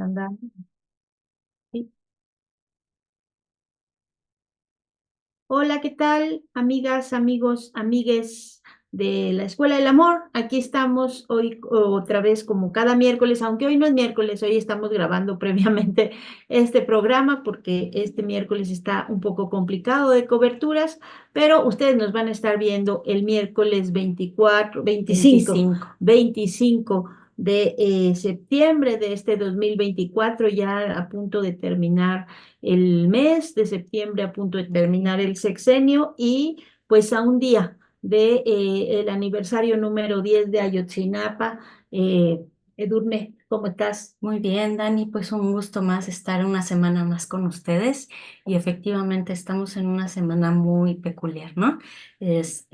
Anda. Sí. Hola, ¿qué tal, amigas, amigos, amigues de la Escuela del Amor? Aquí estamos hoy otra vez como cada miércoles, aunque hoy no es miércoles, hoy estamos grabando previamente este programa porque este miércoles está un poco complicado de coberturas, pero ustedes nos van a estar viendo el miércoles 24, 25, 25. 25 de septiembre de este 2024, ya a punto de terminar el mes de septiembre, a punto de terminar el sexenio y pues a un día de el aniversario número 10 de Ayotzinapa. Edurne, ¿cómo estás? Muy bien, Dani, pues un gusto más estar una semana más con ustedes y efectivamente estamos en una semana muy peculiar, ¿no? Es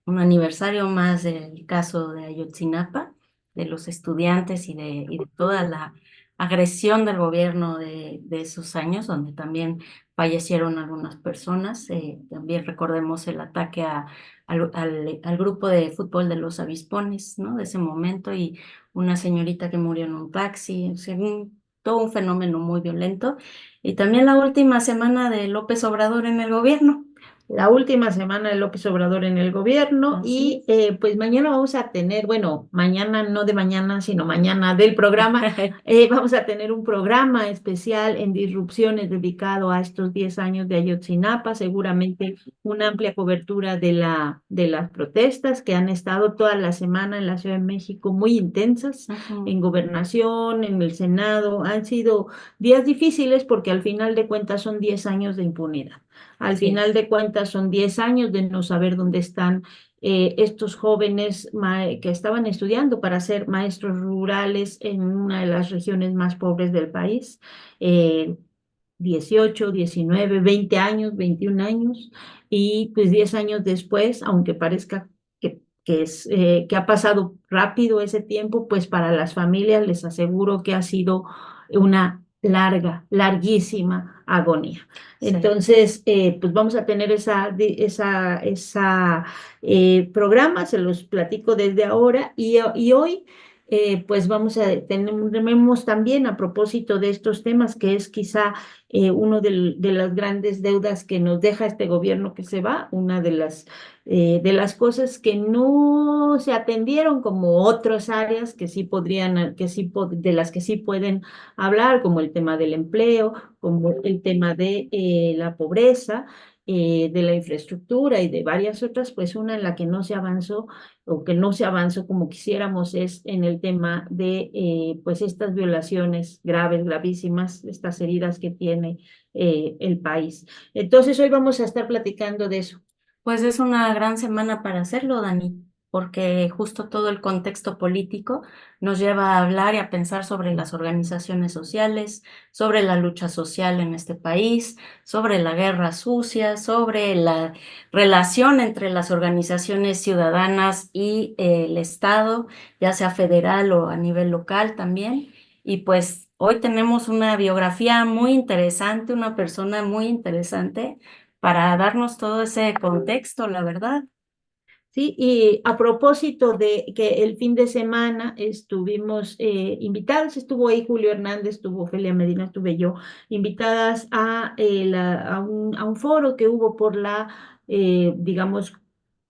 un aniversario más del caso de Ayotzinapa, de los estudiantes y de toda la agresión del gobierno de esos años, donde también fallecieron algunas personas. También recordemos el ataque al grupo de fútbol de los Avispones, ¿no? De ese momento y una señorita que murió en un taxi, según todo un fenómeno muy violento. Y también la última semana de López Obrador en el gobierno. La última semana de López Obrador en el gobierno Así y pues mañana vamos a tener, bueno, mañana no de mañana, sino mañana del programa, es. vamos a tener un programa especial en Disrupciones dedicado a estos 10 años de Ayotzinapa, seguramente una amplia cobertura de las protestas que han estado toda la semana en la Ciudad de México muy intensas, Ujú. en gobernación, en el Senado, han sido días difíciles porque al final de cuentas son 10 años de impunidad. Al Así final es. de cuentas son 10 años de no saber dónde están estos jóvenes que estaban estudiando para ser maestros rurales en una de las regiones más pobres del país. Eh, 18, 19, 20 años, 21 años, y pues 10 años después, aunque parezca que ha pasado rápido ese tiempo, pues para las familias les aseguro que ha sido una larga, larguísima agonía. Sí. Entonces, pues vamos a tener esa programa, se los platico desde ahora, y hoy pues vamos a tenemos también a propósito de estos temas, que es quizá uno de las grandes deudas que nos deja este gobierno que se va, una de las cosas que no se atendieron como otras áreas que sí podrían, de las que sí pueden hablar, como el tema del empleo, como el tema de la pobreza, de la infraestructura y de varias otras, pues una en la que no se avanzó o que no se avanzó como quisiéramos es en el tema de pues estas violaciones graves, gravísimas, estas heridas que tiene el país. Entonces hoy vamos a estar platicando de eso. Pues es una gran semana para hacerlo, Dani, porque justo todo el contexto político nos lleva a hablar y a pensar sobre las organizaciones sociales, sobre la lucha social en este país, sobre la guerra sucia, sobre la relación entre las organizaciones ciudadanas y el Estado, ya sea federal o a nivel local también. Y pues hoy tenemos una biografía muy interesante, una persona muy interesante para darnos todo ese contexto, la verdad. Sí, y a propósito de que el fin de semana estuvimos invitadas, estuvo ahí Julio Hernández, estuvo Ofelia Medina, estuve yo, invitadas a un foro que hubo por digamos,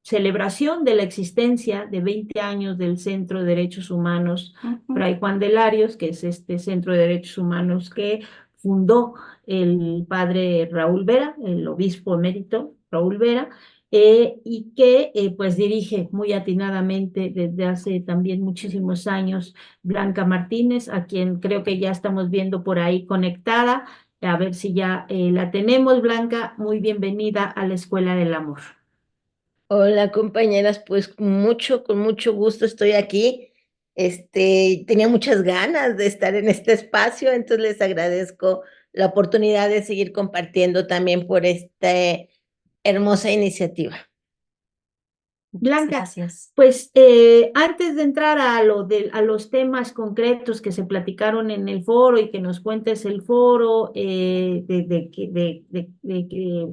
celebración de la existencia de 20 años del Centro de Derechos Humanos Ujú. Fray Juan de Larios, que es este Centro de Derechos Humanos que fundó el padre Raúl Vera, el obispo emérito Raúl Vera, y que pues dirige muy atinadamente desde hace también muchísimos años Blanca Martínez, a quien creo que ya estamos viendo por ahí conectada. A ver si ya la tenemos, Blanca. Muy bienvenida a la Escuela del Amor. Hola compañeras, pues con mucho gusto estoy aquí. Tenía muchas ganas de estar en este espacio, entonces les agradezco la oportunidad de seguir compartiendo también por esta hermosa iniciativa. Muchas Blanca, gracias. pues antes de entrar a los temas concretos que se platicaron en el foro y que nos cuentes el foro,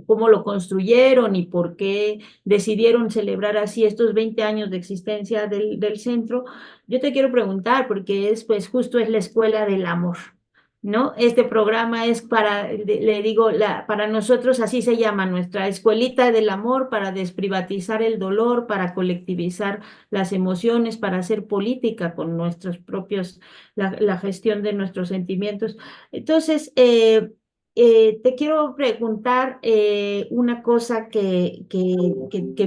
cómo lo construyeron y por qué decidieron celebrar así estos 20 años de existencia del centro, yo te quiero preguntar, porque es pues justo es la escuela del amor. ¿no? Este programa es para, le digo, para nosotros así se llama, nuestra escuelita del amor, para desprivatizar el dolor, para colectivizar las emociones, para hacer política con nuestros propios, la gestión de nuestros sentimientos. Entonces, te quiero preguntar una cosa que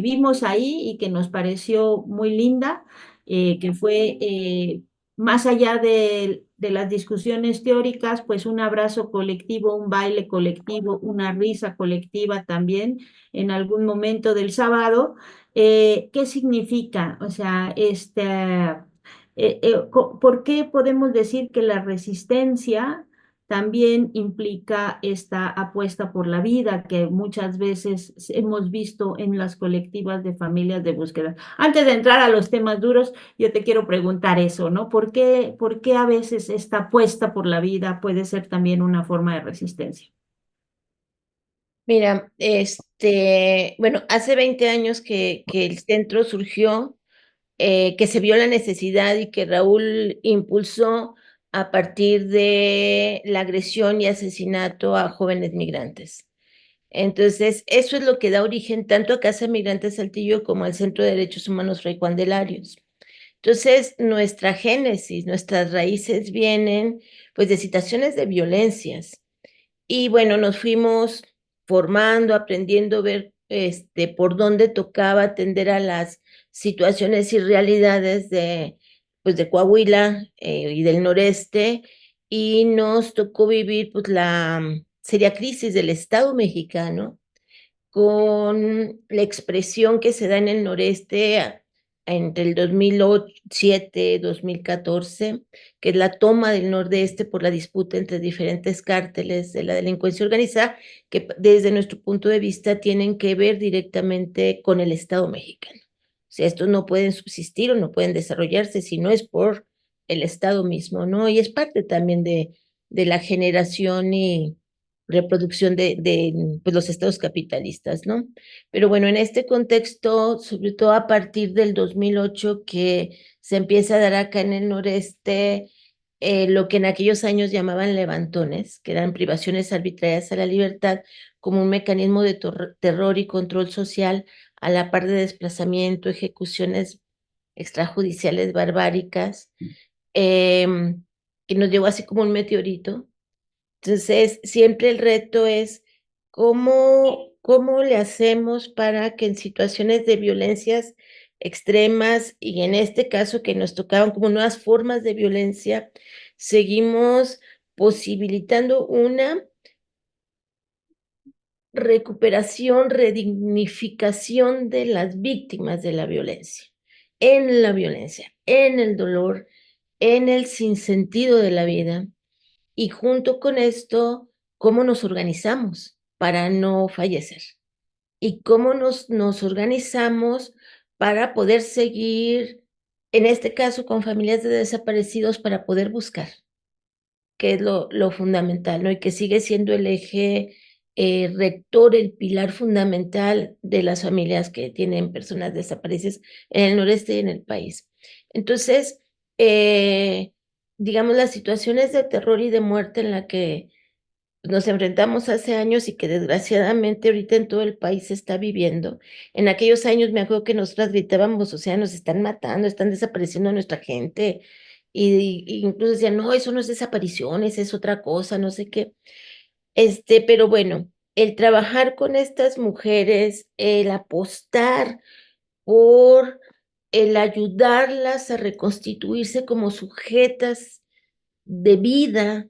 vimos ahí y que nos pareció muy linda, que fue más allá de las discusiones teóricas, pues un abrazo colectivo, un baile colectivo, una risa colectiva también en algún momento del sábado. ¿Qué significa? O sea, ¿por qué podemos decir que la resistencia también implica esta apuesta por la vida que muchas veces hemos visto en las colectivas de familias de búsqueda? Antes de entrar a los temas duros, yo te quiero preguntar eso, ¿no? Por qué a veces esta apuesta por la vida puede ser también una forma de resistencia? Mira, bueno, hace 20 años que el centro surgió, que se vio la necesidad y que Raúl impulsó a partir de la agresión y asesinato a jóvenes migrantes. Entonces, eso es lo que da origen tanto a Casa Migrante Saltillo como al Centro de Derechos Humanos Fray Juan de Larios. Entonces, nuestra génesis, nuestras raíces vienen pues de situaciones de violencias. Y bueno, nos fuimos formando, aprendiendo a ver por dónde tocaba atender a las situaciones y realidades pues, de Coahuila y del noreste, y nos tocó vivir pues, la seria crisis del Estado mexicano, con la expresión que se da en el noreste entre el 2007 y 2014, que es la toma del nordeste por la disputa entre diferentes cárteles de la delincuencia organizada, que desde nuestro punto de vista tienen que ver directamente con el Estado mexicano. O sea, estos no pueden subsistir o no pueden desarrollarse si no es por el Estado mismo, ¿no? Y es parte también de la generación y reproducción de pues, los estados capitalistas, ¿no? Pero bueno, en este contexto, sobre todo a partir del 2008, que se empieza a dar acá en el noreste lo que en aquellos años llamaban levantones, que eran privaciones arbitrarias a la libertad, como un mecanismo de terror y control social, a la par de desplazamiento, ejecuciones extrajudiciales barbáricas, que nos llegó así como un meteorito. Entonces, siempre el reto es cómo le hacemos para que en situaciones de violencias extremas, y en este caso que nos tocaban como nuevas formas de violencia, seguimos posibilitando una recuperación, redignificación de las víctimas de la violencia, en el dolor, en el sinsentido de la vida. Y junto con esto, cómo nos organizamos para no fallecer y cómo nos organizamos para poder seguir, en este caso, con familias de desaparecidos, para poder buscar, que es lo fundamental, ¿no? Y que sigue siendo el eje rector, el pilar fundamental de las familias que tienen personas desaparecidas en el noreste y en el país. Entonces, digamos, las situaciones de terror y de muerte en la que nos enfrentamos hace años y que desgraciadamente ahorita en todo el país se está viviendo. En aquellos años me acuerdo que nosotras gritábamos, o sea, nos están matando, están desapareciendo a nuestra gente, y incluso decían, no, eso no es desapariciones, es otra cosa, no sé qué. Pero bueno, el trabajar con estas mujeres, el apostar por el ayudarlas a reconstituirse como sujetas de vida,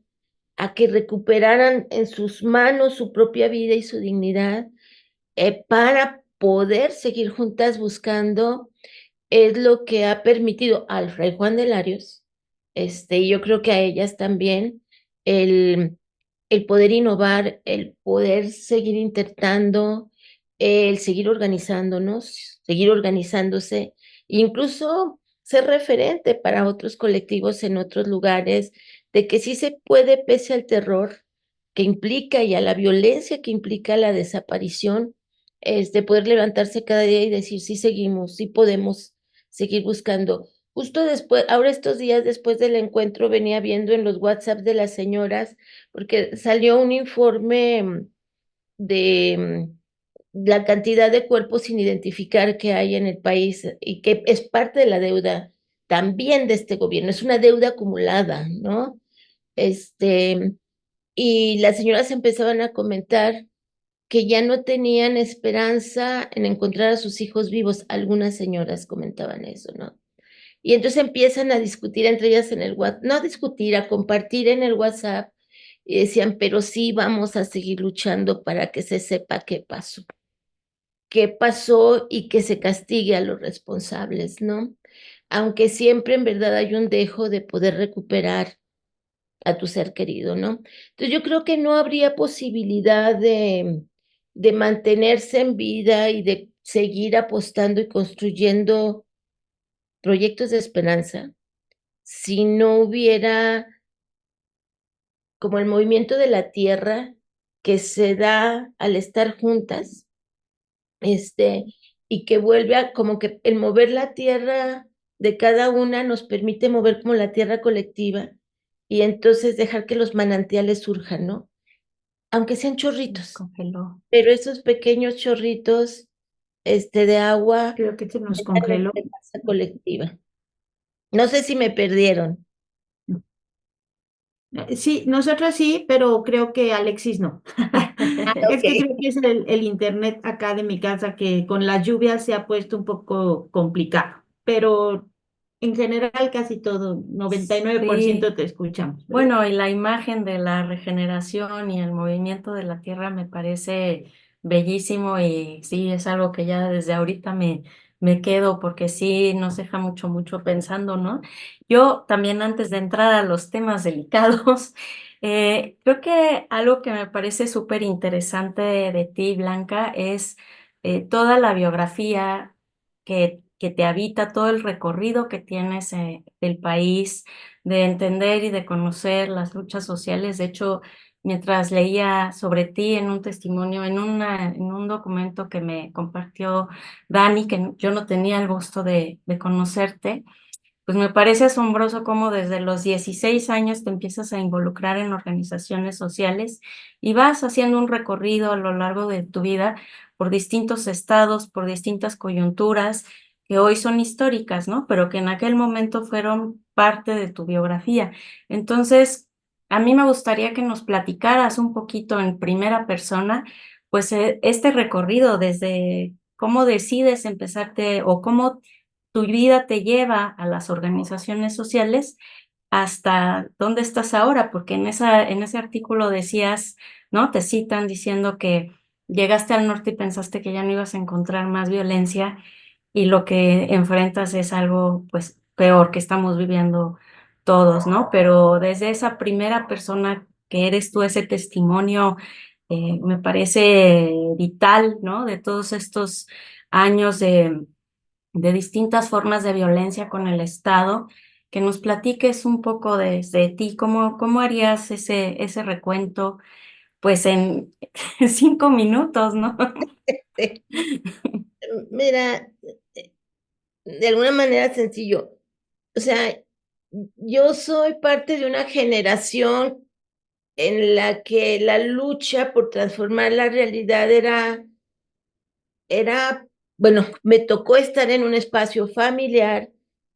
a que recuperaran en sus manos su propia vida y su dignidad, para poder seguir juntas buscando, es lo que ha permitido al Fray Juan de Larios, y yo creo que a ellas también, el, el poder innovar, el poder seguir intentando, el seguir organizándonos, seguir organizándose, incluso ser referente para otros colectivos en otros lugares, de que sí se puede, pese al terror que implica y a la violencia que implica la desaparición, poder levantarse cada día y decir, sí seguimos, sí podemos seguir buscando. justo después, ahora estos días después del encuentro venía viendo en los WhatsApp de las señoras, porque salió un informe de la cantidad de cuerpos sin identificar que hay en el país y que es parte de la deuda también de este gobierno, es una deuda acumulada, ¿no? Este, y las señoras empezaban a comentar que ya no tenían esperanza en encontrar a sus hijos vivos. Algunas señoras comentaban eso, ¿no? Y entonces empiezan a discutir entre ellas en el WhatsApp, no a discutir, a compartir en el WhatsApp, y decían, pero sí vamos a seguir luchando para que se sepa qué pasó y que se castigue a los responsables, ¿no? Aunque siempre en verdad hay un dejo de poder recuperar a tu ser querido, ¿no? Entonces yo creo que no habría posibilidad de mantenerse en vida y de seguir apostando y construyendo proyectos de esperanza si no hubiera como el movimiento de la tierra que se da al estar juntas, este, y que vuelve a como que el mover la tierra de cada una nos permite mover como la tierra colectiva y entonces dejar que los manantiales surjan, ¿no? Aunque sean chorritos, Congeló. pero esos pequeños chorritos, de agua Creo que se nos generan congeló. esperanza colectiva. No sé si me perdieron. Sí, nosotros sí, pero creo que Alexis no. Es que Ok. creo que es el internet acá de mi casa que con las lluvias se ha puesto un poco complicado, pero en general casi todo, Sí. 99% te escuchamos, ¿verdad? Bueno, y la imagen de la regeneración y el movimiento de la tierra me parece bellísimo y sí, es algo que ya desde ahorita me quedo porque sí nos deja mucho, mucho pensando, ¿no? Yo también antes de entrar a los temas delicados, creo que algo que me parece súper interesante de ti, Blanca, es toda la biografía que te habita, todo el recorrido que tienes del país de entender y de conocer las luchas sociales. De hecho, mientras leía sobre ti en un testimonio, en un documento que me compartió Dani, que yo no tenía el gusto de conocerte, pues me parece asombroso cómo desde los 16 años te empiezas a involucrar en organizaciones sociales y vas haciendo un recorrido a lo largo de tu vida por distintos estados, por distintas coyunturas que hoy son históricas, ¿no? Pero que en aquel momento fueron parte de tu biografía. Entonces, a mí me gustaría que nos platicaras un poquito en primera persona, pues este recorrido desde cómo decides empezarte o cómo tu vida te lleva a las organizaciones sociales hasta dónde estás ahora, porque en ese artículo decías, ¿no? Te citan diciendo que llegaste al norte y pensaste que ya no ibas a encontrar más violencia y lo que enfrentas es algo, pues, peor que estamos viviendo todos, ¿no? Pero desde esa primera persona que eres tú, ese testimonio, me parece vital, ¿no? De todos estos años de distintas formas de violencia con el Estado, que nos platiques un poco de ti, cómo harías ese recuento, pues en 5 minutos, ¿no? Mira, de alguna manera sencillo. O sea, yo soy parte de una generación en la que la lucha por transformar la realidad bueno, me tocó estar en un espacio familiar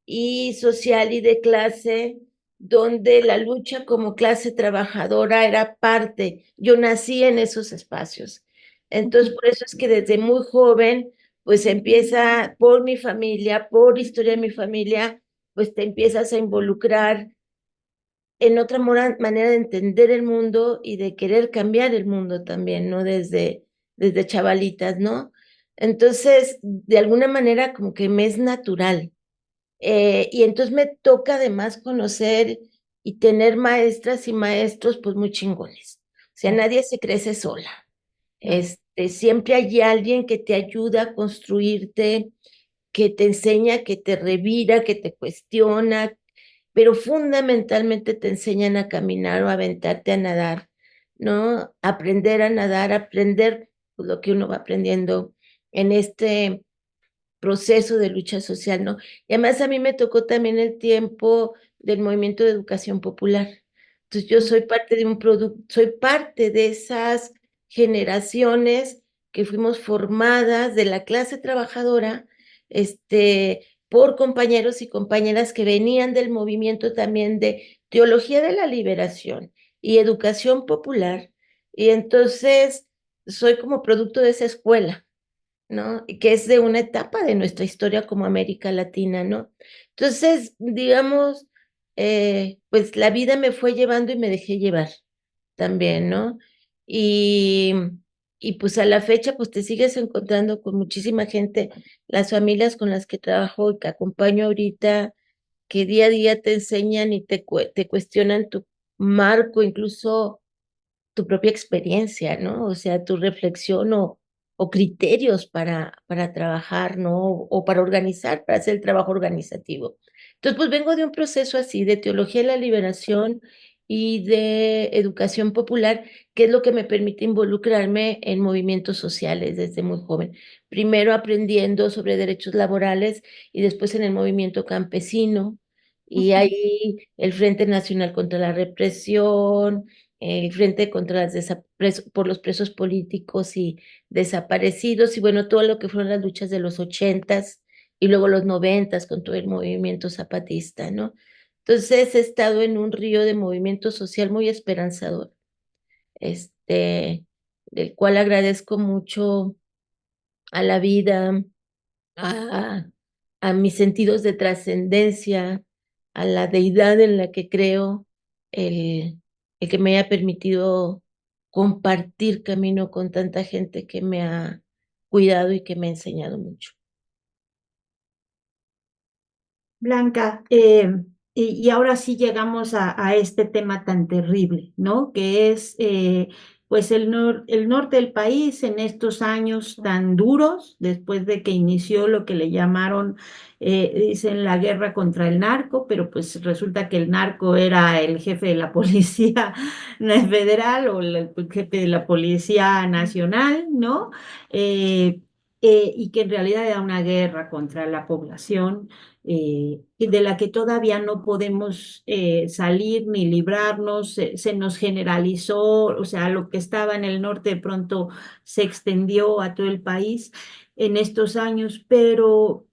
y social y de clase donde la lucha como clase trabajadora era parte. Yo nací en esos espacios. Entonces, por eso es que desde muy joven, pues empieza por mi familia, por historia de mi familia, pues te empiezas a involucrar en otra manera de entender el mundo y de querer cambiar el mundo también, ¿no? Desde chavalitas, ¿no? Entonces, de alguna manera como que me es natural. Y entonces me toca además conocer y tener maestras y maestros pues muy chingones. O sea, nadie se crece sola. Siempre hay alguien que te ayuda a construirte, que te enseña, que te revira, que te cuestiona, pero fundamentalmente te enseñan a caminar o a aventarte a nadar, ¿no? Aprender a nadar, aprender pues, lo que uno va aprendiendo en este proceso de lucha social, ¿no? Y además a mí me tocó también el tiempo del movimiento de educación popular. Entonces yo soy parte de soy parte de esas generaciones que fuimos formadas de la clase trabajadora, por compañeros y compañeras que venían del movimiento también de teología de la liberación y educación popular. Y entonces soy como producto de esa escuela, ¿no? Y que es de una etapa de nuestra historia como América Latina, ¿no? Entonces, digamos, pues la vida me fue llevando y me dejé llevar también, ¿no? Y, y pues a la fecha, pues te sigues encontrando con muchísima gente, las familias con las que trabajo y que acompaño ahorita, que día a día te enseñan y te cuestionan tu marco, incluso tu propia experiencia, ¿no? O sea, tu reflexión o criterios para trabajar, ¿no? O para organizar, para hacer el trabajo organizativo. Entonces, pues vengo de un proceso así, de teología de la liberación y de educación popular, que es lo que me permite involucrarme en movimientos sociales desde muy joven. Primero aprendiendo sobre derechos laborales y después en el movimiento campesino. Y ahí el Frente Nacional contra la Represión, el Frente contra por los presos políticos y desaparecidos, y bueno, todo lo que fueron las luchas de los 80s y luego los 90s con todo el movimiento zapatista, ¿no? Entonces he estado en un río de movimiento social muy esperanzador, del cual agradezco mucho a la vida, a, a mis sentidos de trascendencia, a la deidad en la que creo, el que me haya permitido compartir camino con tanta gente que me ha cuidado y que me ha enseñado mucho. Blanca, y ahora sí llegamos a este tema tan terrible, ¿no? Que es pues el norte del país en estos años tan duros, después de que inició lo que le llamaron, dicen, la guerra contra el narco, pero pues resulta que el narco era el jefe de la policía federal o el jefe de la policía nacional, ¿no? Eh, y que en realidad era una guerra contra la población, y de la que todavía no podemos salir ni librarnos. Se nos generalizó, o sea, lo que estaba en el norte de pronto se extendió a todo el país en estos años, pero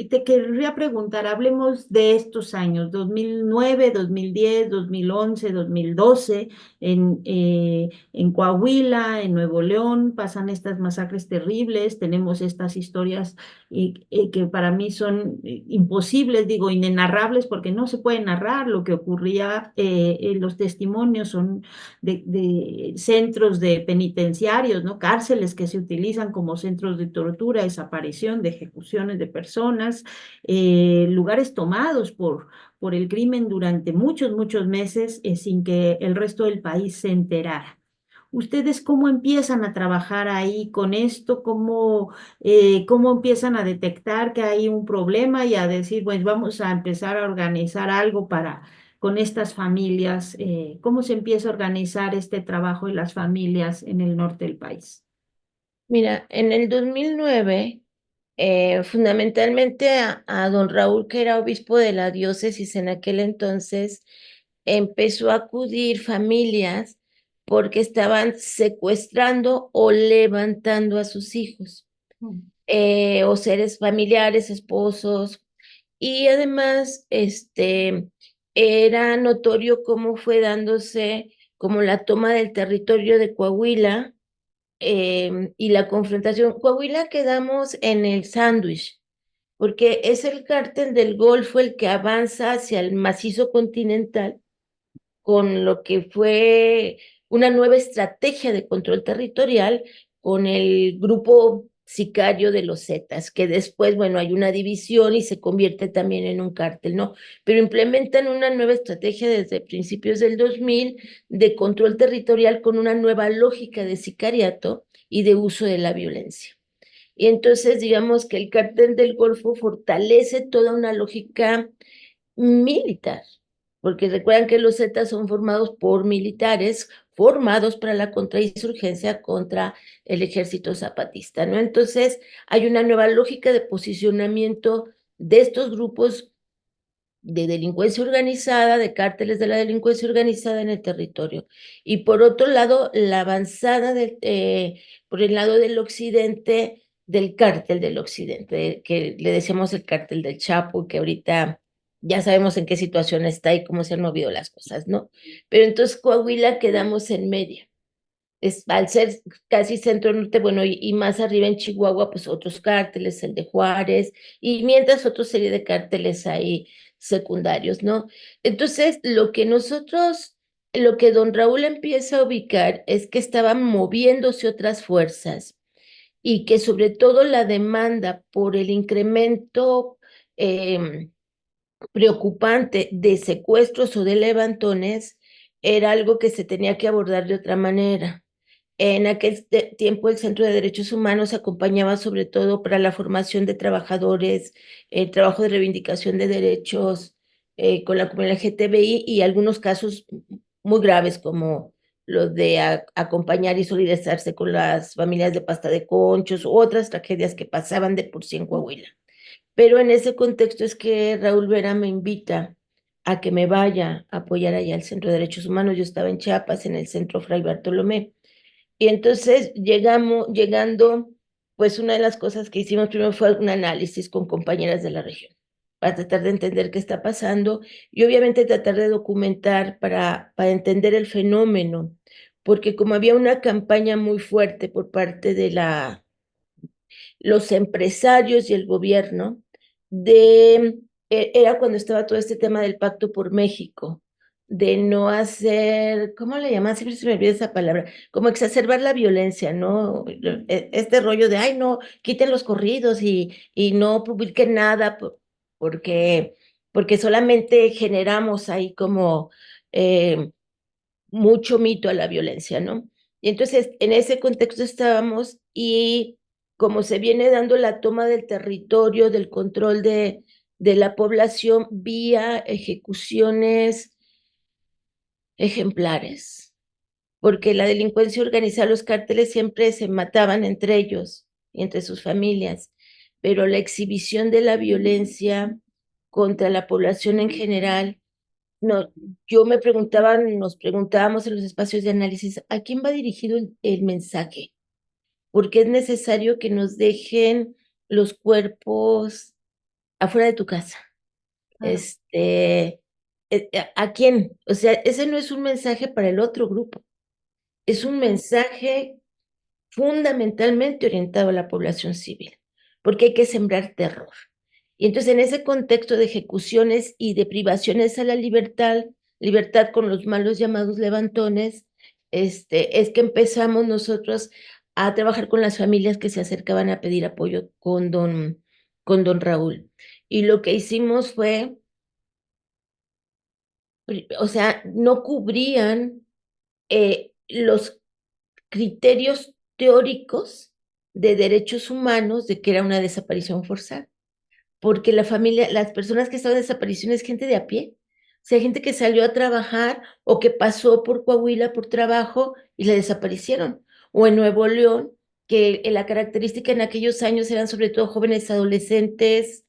te querría preguntar, hablemos de estos años, 2009, 2010, 2011, 2012, en Coahuila, en Nuevo León, pasan estas masacres terribles, tenemos estas historias que para mí son imposibles, digo, inenarrables, porque no se puede narrar lo que ocurría. Los testimonios son de centros de penitenciarios, ¿no? Cárceles que se utilizan como centros de tortura, desaparición, de ejecuciones de personas, lugares tomados por el crimen durante muchos, muchos meses, sin que el resto del país se enterara. ¿Ustedes cómo empiezan a trabajar ahí con esto? ¿Cómo empiezan a detectar que hay un problema y a decir, pues vamos a empezar a organizar algo para con estas familias? ¿Cómo se empieza a organizar este trabajo de las familias en el norte del país? Mira, en el 2009, fundamentalmente a don Raúl, que era obispo de la diócesis en aquel entonces, empezó a acudir familias porque estaban secuestrando o levantando a sus hijos, o seres familiares, esposos, y además, era notorio cómo fue dándose como la toma del territorio de Coahuila, y la confrontación. Coahuila quedamos en el sándwich, porque es el cártel del Golfo el que avanza hacia el macizo continental con lo que fue una nueva estrategia de control territorial con el grupo sicario de los Zetas, que después, bueno, hay una división y se convierte también en un cártel, ¿no? Pero implementan una nueva estrategia desde principios del 2000 de control territorial con una nueva lógica de sicariato y de uso de la violencia. Y entonces, digamos que el cártel del Golfo fortalece toda una lógica militar, porque recuerdan que los Zetas son formados por militares formados para la contrainsurgencia contra el ejército zapatista, ¿no? Entonces, hay una nueva lógica de posicionamiento de estos grupos de delincuencia organizada, de cárteles de la delincuencia organizada en el territorio. Y por otro lado, la avanzada por el lado del occidente, del cártel del occidente, que le decíamos el cártel del Chapo, que ahorita ya sabemos en qué situación está y cómo se han movido las cosas, ¿no? Pero entonces Coahuila quedamos en medio. Al ser casi centro norte, bueno, y más arriba en Chihuahua, pues otros cárteles, el de Juárez, y mientras otra serie de cárteles ahí secundarios, ¿no? Entonces, lo que don Raúl empieza a ubicar es que estaban moviéndose otras fuerzas y que sobre todo la demanda por el incremento preocupante de secuestros o de levantones era algo que se tenía que abordar de otra manera. En aquel tiempo el Centro de Derechos Humanos acompañaba sobre todo para la formación de trabajadores, el trabajo de reivindicación de derechos con la comunidad LGTBI y algunos casos muy graves como los de acompañar y solidarizarse con las familias de Pasta de Conchos u otras tragedias que pasaban de por sí en Coahuila. Pero en ese contexto es que Raúl Vera me invita a que me vaya a apoyar allá al Centro de Derechos Humanos. Yo estaba en Chiapas, en el Centro Fray Bartolomé. Y entonces llegando, pues una de las cosas que hicimos primero fue un análisis con compañeras de la región para tratar de entender qué está pasando y obviamente tratar de documentar para entender el fenómeno, porque como había una campaña muy fuerte por parte de los empresarios y el gobierno, era cuando estaba todo este tema del Pacto por México, de no hacer, ¿cómo le llaman? Siempre se me olvida esa palabra, como exacerbar la violencia, ¿no? Este rollo de, ay, no, quiten los corridos y no publiquen nada, porque, porque solamente generamos ahí como mucho mito a la violencia, ¿no? Y entonces, en ese contexto estábamos y como se viene dando la toma del territorio, del control de la población vía ejecuciones ejemplares, porque la delincuencia organizada, los cárteles siempre se mataban entre ellos y entre sus familias, pero la exhibición de la violencia contra la población en general no, yo me preguntaba, nos preguntábamos en los espacios de análisis, ¿a quién va dirigido el mensaje? Porque es necesario que nos dejen los cuerpos afuera de tu casa. Claro. ¿A quién? O sea, ese no es un mensaje para el otro grupo, es un mensaje fundamentalmente orientado a la población civil, porque hay que sembrar terror. Y entonces en ese contexto de ejecuciones y de privaciones a la libertad con los malos llamados levantones, es que empezamos nosotros a trabajar con las familias que se acercaban a pedir apoyo con don Raúl. Y lo que hicimos fue, o sea, no cubrían los criterios teóricos de derechos humanos de que era una desaparición forzada, porque la familia, las personas que estaban en desaparición es gente de a pie, o sea, gente que salió a trabajar o que pasó por Coahuila por trabajo y le desaparecieron, o en Nuevo León, que la característica en aquellos años eran sobre todo jóvenes adolescentes,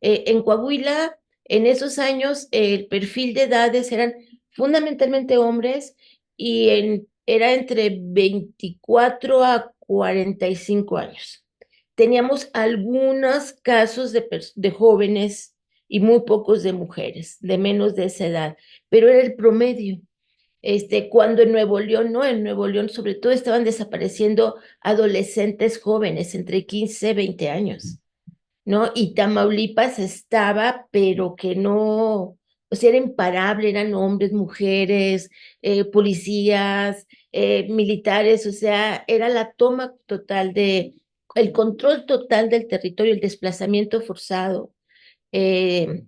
en Coahuila, en esos años, el perfil de edades eran fundamentalmente hombres y era entre 24 a 45 años. Teníamos algunos casos de jóvenes y muy pocos de mujeres, de menos de esa edad, pero era el promedio. Cuando en Nuevo León, no, en Nuevo León sobre todo estaban desapareciendo adolescentes jóvenes entre 15 y 20 años. ¿No? Y Tamaulipas estaba, pero que no, o sea, era imparable, eran hombres, mujeres, policías, militares, o sea, era la toma total el control total del territorio, el desplazamiento forzado eh,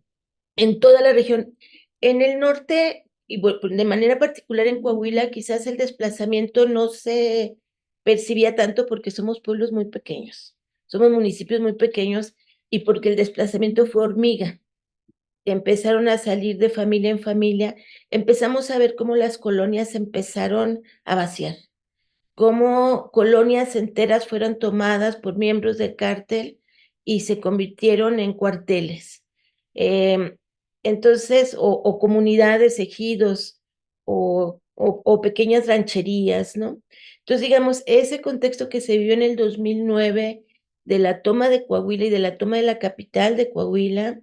en toda la región. En el norte, y de manera particular en Coahuila, quizás el desplazamiento no se percibía tanto porque somos pueblos muy pequeños, somos municipios muy pequeños y porque el desplazamiento fue hormiga. empezaron a salir de familia en familia, empezamos a ver cómo las colonias empezaron a vaciar, cómo colonias enteras fueron tomadas por miembros del cártel y se convirtieron en cuarteles. Entonces, o comunidades, ejidos, o pequeñas rancherías, ¿no? Entonces, digamos, ese contexto que se vivió en el 2009 de la toma de Coahuila y de la toma de la capital de Coahuila,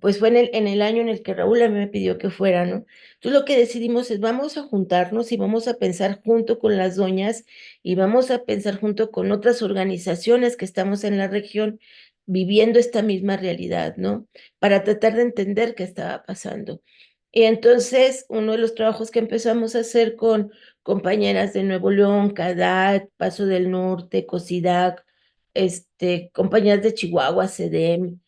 pues fue en el año en el que Raúl a mí me pidió que fuera, ¿no? Entonces lo que decidimos es vamos a juntarnos y vamos a pensar junto con las doñas y vamos a pensar junto con otras organizaciones que estamos en la región viviendo esta misma realidad, ¿no? Para tratar de entender qué estaba pasando. Y entonces uno de los trabajos que empezamos a hacer con compañeras de Nuevo León, CADAC, Paso del Norte, COSIDAC, compañeras de Chihuahua, CEDEM,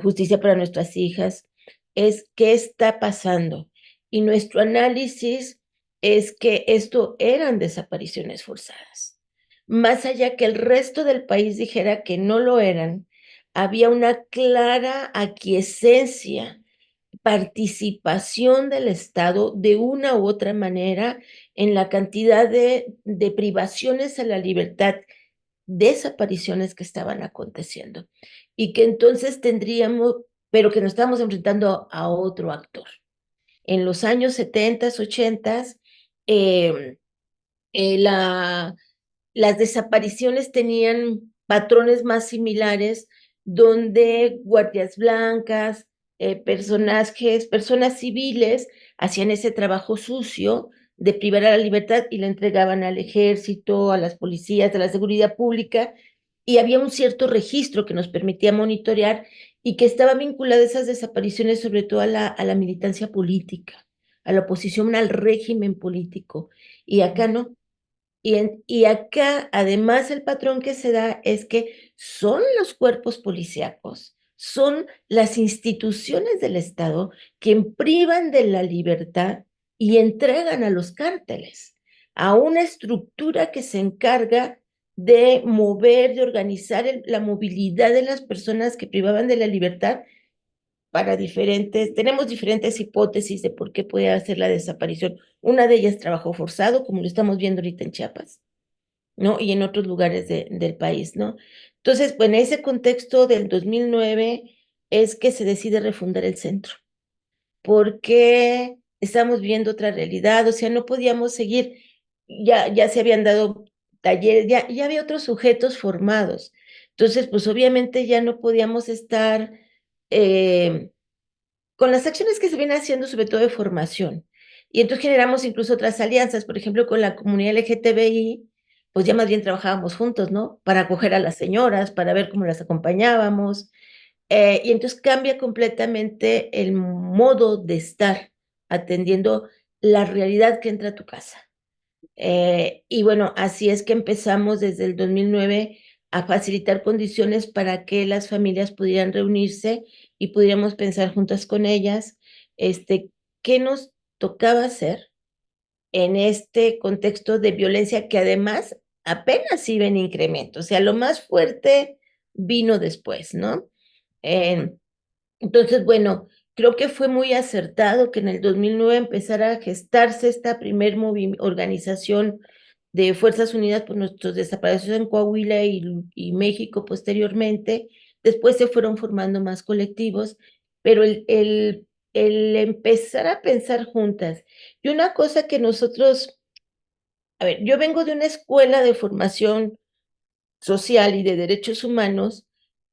Justicia para Nuestras Hijas, es qué está pasando. Y nuestro análisis es que esto eran desapariciones forzadas. Más allá que el resto del país dijera que no lo eran, había una clara aquiescencia, participación del Estado de una u otra manera en la cantidad de privaciones a la libertad, desapariciones que estaban aconteciendo y que entonces tendríamos, pero que nos estamos enfrentando a otro actor. En los años 70, 80, eh, las desapariciones tenían patrones más similares, donde guardias blancas, personas civiles hacían ese trabajo sucio de privar a la libertad y la entregaban al ejército, a las policías, a la seguridad pública, y había un cierto registro que nos permitía monitorear y que estaba vinculado a esas desapariciones sobre todo a la militancia política, a la oposición al régimen político. Y acá no. Y acá, además, el patrón que se da es que son los cuerpos policíacos, son las instituciones del Estado quien privan de la libertad y entregan a los cárteles, a una estructura que se encarga de mover, de organizar la movilidad de las personas que privaban de la libertad para tenemos diferentes hipótesis de por qué puede hacer la desaparición. Una de ellas, trabajo forzado, como lo estamos viendo ahorita en Chiapas, ¿no? Y en otros lugares del país, ¿no? Entonces, pues en ese contexto del 2009 es que se decide refundar el centro, porque estamos viendo otra realidad, o sea, no podíamos seguir, ya se habían dado talleres, ya había otros sujetos formados. Entonces, pues obviamente ya no podíamos estar con las acciones que se vienen haciendo, sobre todo de formación. Y entonces generamos incluso otras alianzas, por ejemplo, con la comunidad LGTBI, pues ya más bien trabajábamos juntos, ¿no? Para acoger a las señoras, para ver cómo las acompañábamos. Y entonces cambia completamente el modo de estar atendiendo la realidad que entra a tu casa. Y bueno, así es que empezamos desde el 2009 a facilitar condiciones para que las familias pudieran reunirse y pudiéramos pensar juntas con ellas, qué nos tocaba hacer en este contexto de violencia que además apenas iba en incremento, o sea, lo más fuerte vino después, ¿no? Eh, entonces, bueno, creo que fue muy acertado que en el 2009 empezara a gestarse esta primer organización de Fuerzas Unidas por nuestros desaparecidos en Coahuila y México posteriormente. Después se fueron formando más colectivos, pero el empezar a pensar juntas. Y una cosa que nosotros, a ver, yo vengo de una escuela de formación social y de derechos humanos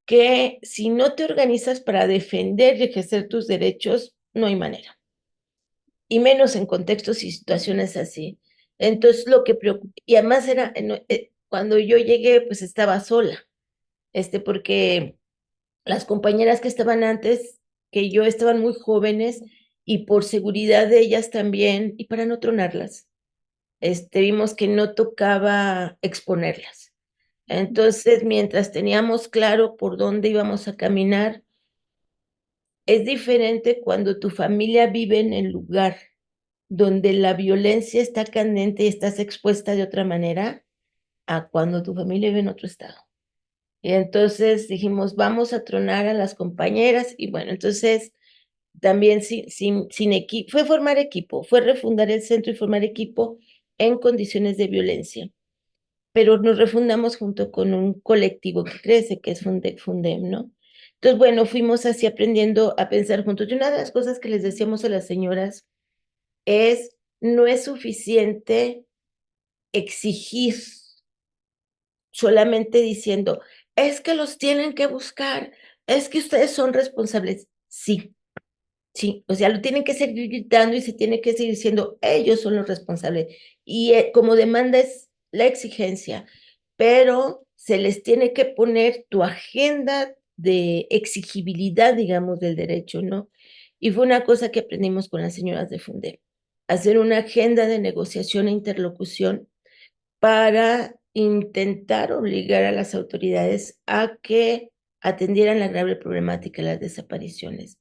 que si no te organizas para defender y ejercer tus derechos, no hay manera. Y menos en contextos y situaciones así. Entonces, lo que preocupa, y además era, cuando yo llegué, pues estaba sola, porque las compañeras que estaban antes que yo estaban muy jóvenes y por seguridad de ellas también, y para no tronarlas, vimos que no tocaba exponerlas. Entonces, mientras teníamos claro por dónde íbamos a caminar, es diferente cuando tu familia vive en el lugar donde la violencia está candente y estás expuesta de otra manera a cuando tu familia vive en otro estado. Y entonces dijimos, vamos a tronar a las compañeras. Y bueno, entonces también sin equipo, fue formar equipo, fue refundar el centro y formar equipo en condiciones de violencia. Pero nos refundamos junto con un colectivo que crece, que es Fundem, ¿no? Entonces, bueno, fuimos así aprendiendo a pensar juntos. Y una de las cosas que les decíamos a las señoras es, no es suficiente exigir solamente diciendo, es que los tienen que buscar, es que ustedes son responsables. Sí, sí, o sea, lo tienen que seguir gritando y se tiene que seguir diciendo, ellos son los responsables. Y como demanda es la exigencia, pero se les tiene que poner tu agenda de exigibilidad, digamos, del derecho, ¿no? Y fue una cosa que aprendimos con las señoras de Fundem, hacer una agenda de negociación e interlocución para intentar obligar a las autoridades a que atendieran la grave problemática de las desapariciones.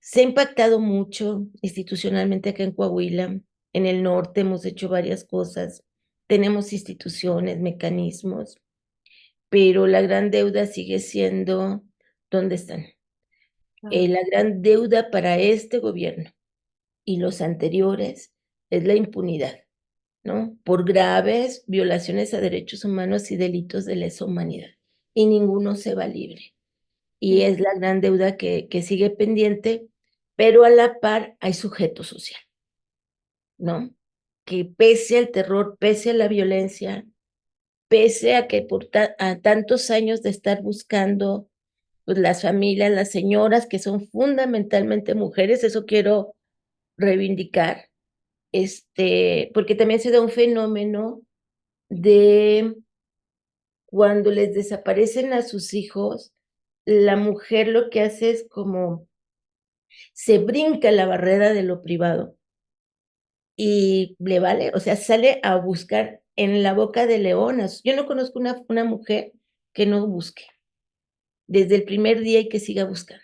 Se ha impactado mucho institucionalmente acá en Coahuila. En el norte hemos hecho varias cosas, tenemos instituciones, mecanismos, pero la gran deuda sigue siendo, ¿dónde están? La gran deuda para este gobierno y los anteriores es la impunidad, ¿no? Por graves violaciones a derechos humanos y delitos de lesa humanidad. Y ninguno se va libre. Y es la gran deuda que sigue pendiente, pero a la par hay sujeto social, ¿no? Que pese al terror, pese a la violencia, pese a que a tantos años de estar buscando pues, las familias, las señoras que son fundamentalmente mujeres, eso quiero reivindicar, porque también se da un fenómeno de cuando les desaparecen a sus hijos, la mujer lo que hace es como se brinca la barrera de lo privado y le vale, o sea, sale a buscar en la boca de leonas. Yo no conozco una mujer que no busque desde el primer día y que siga buscando.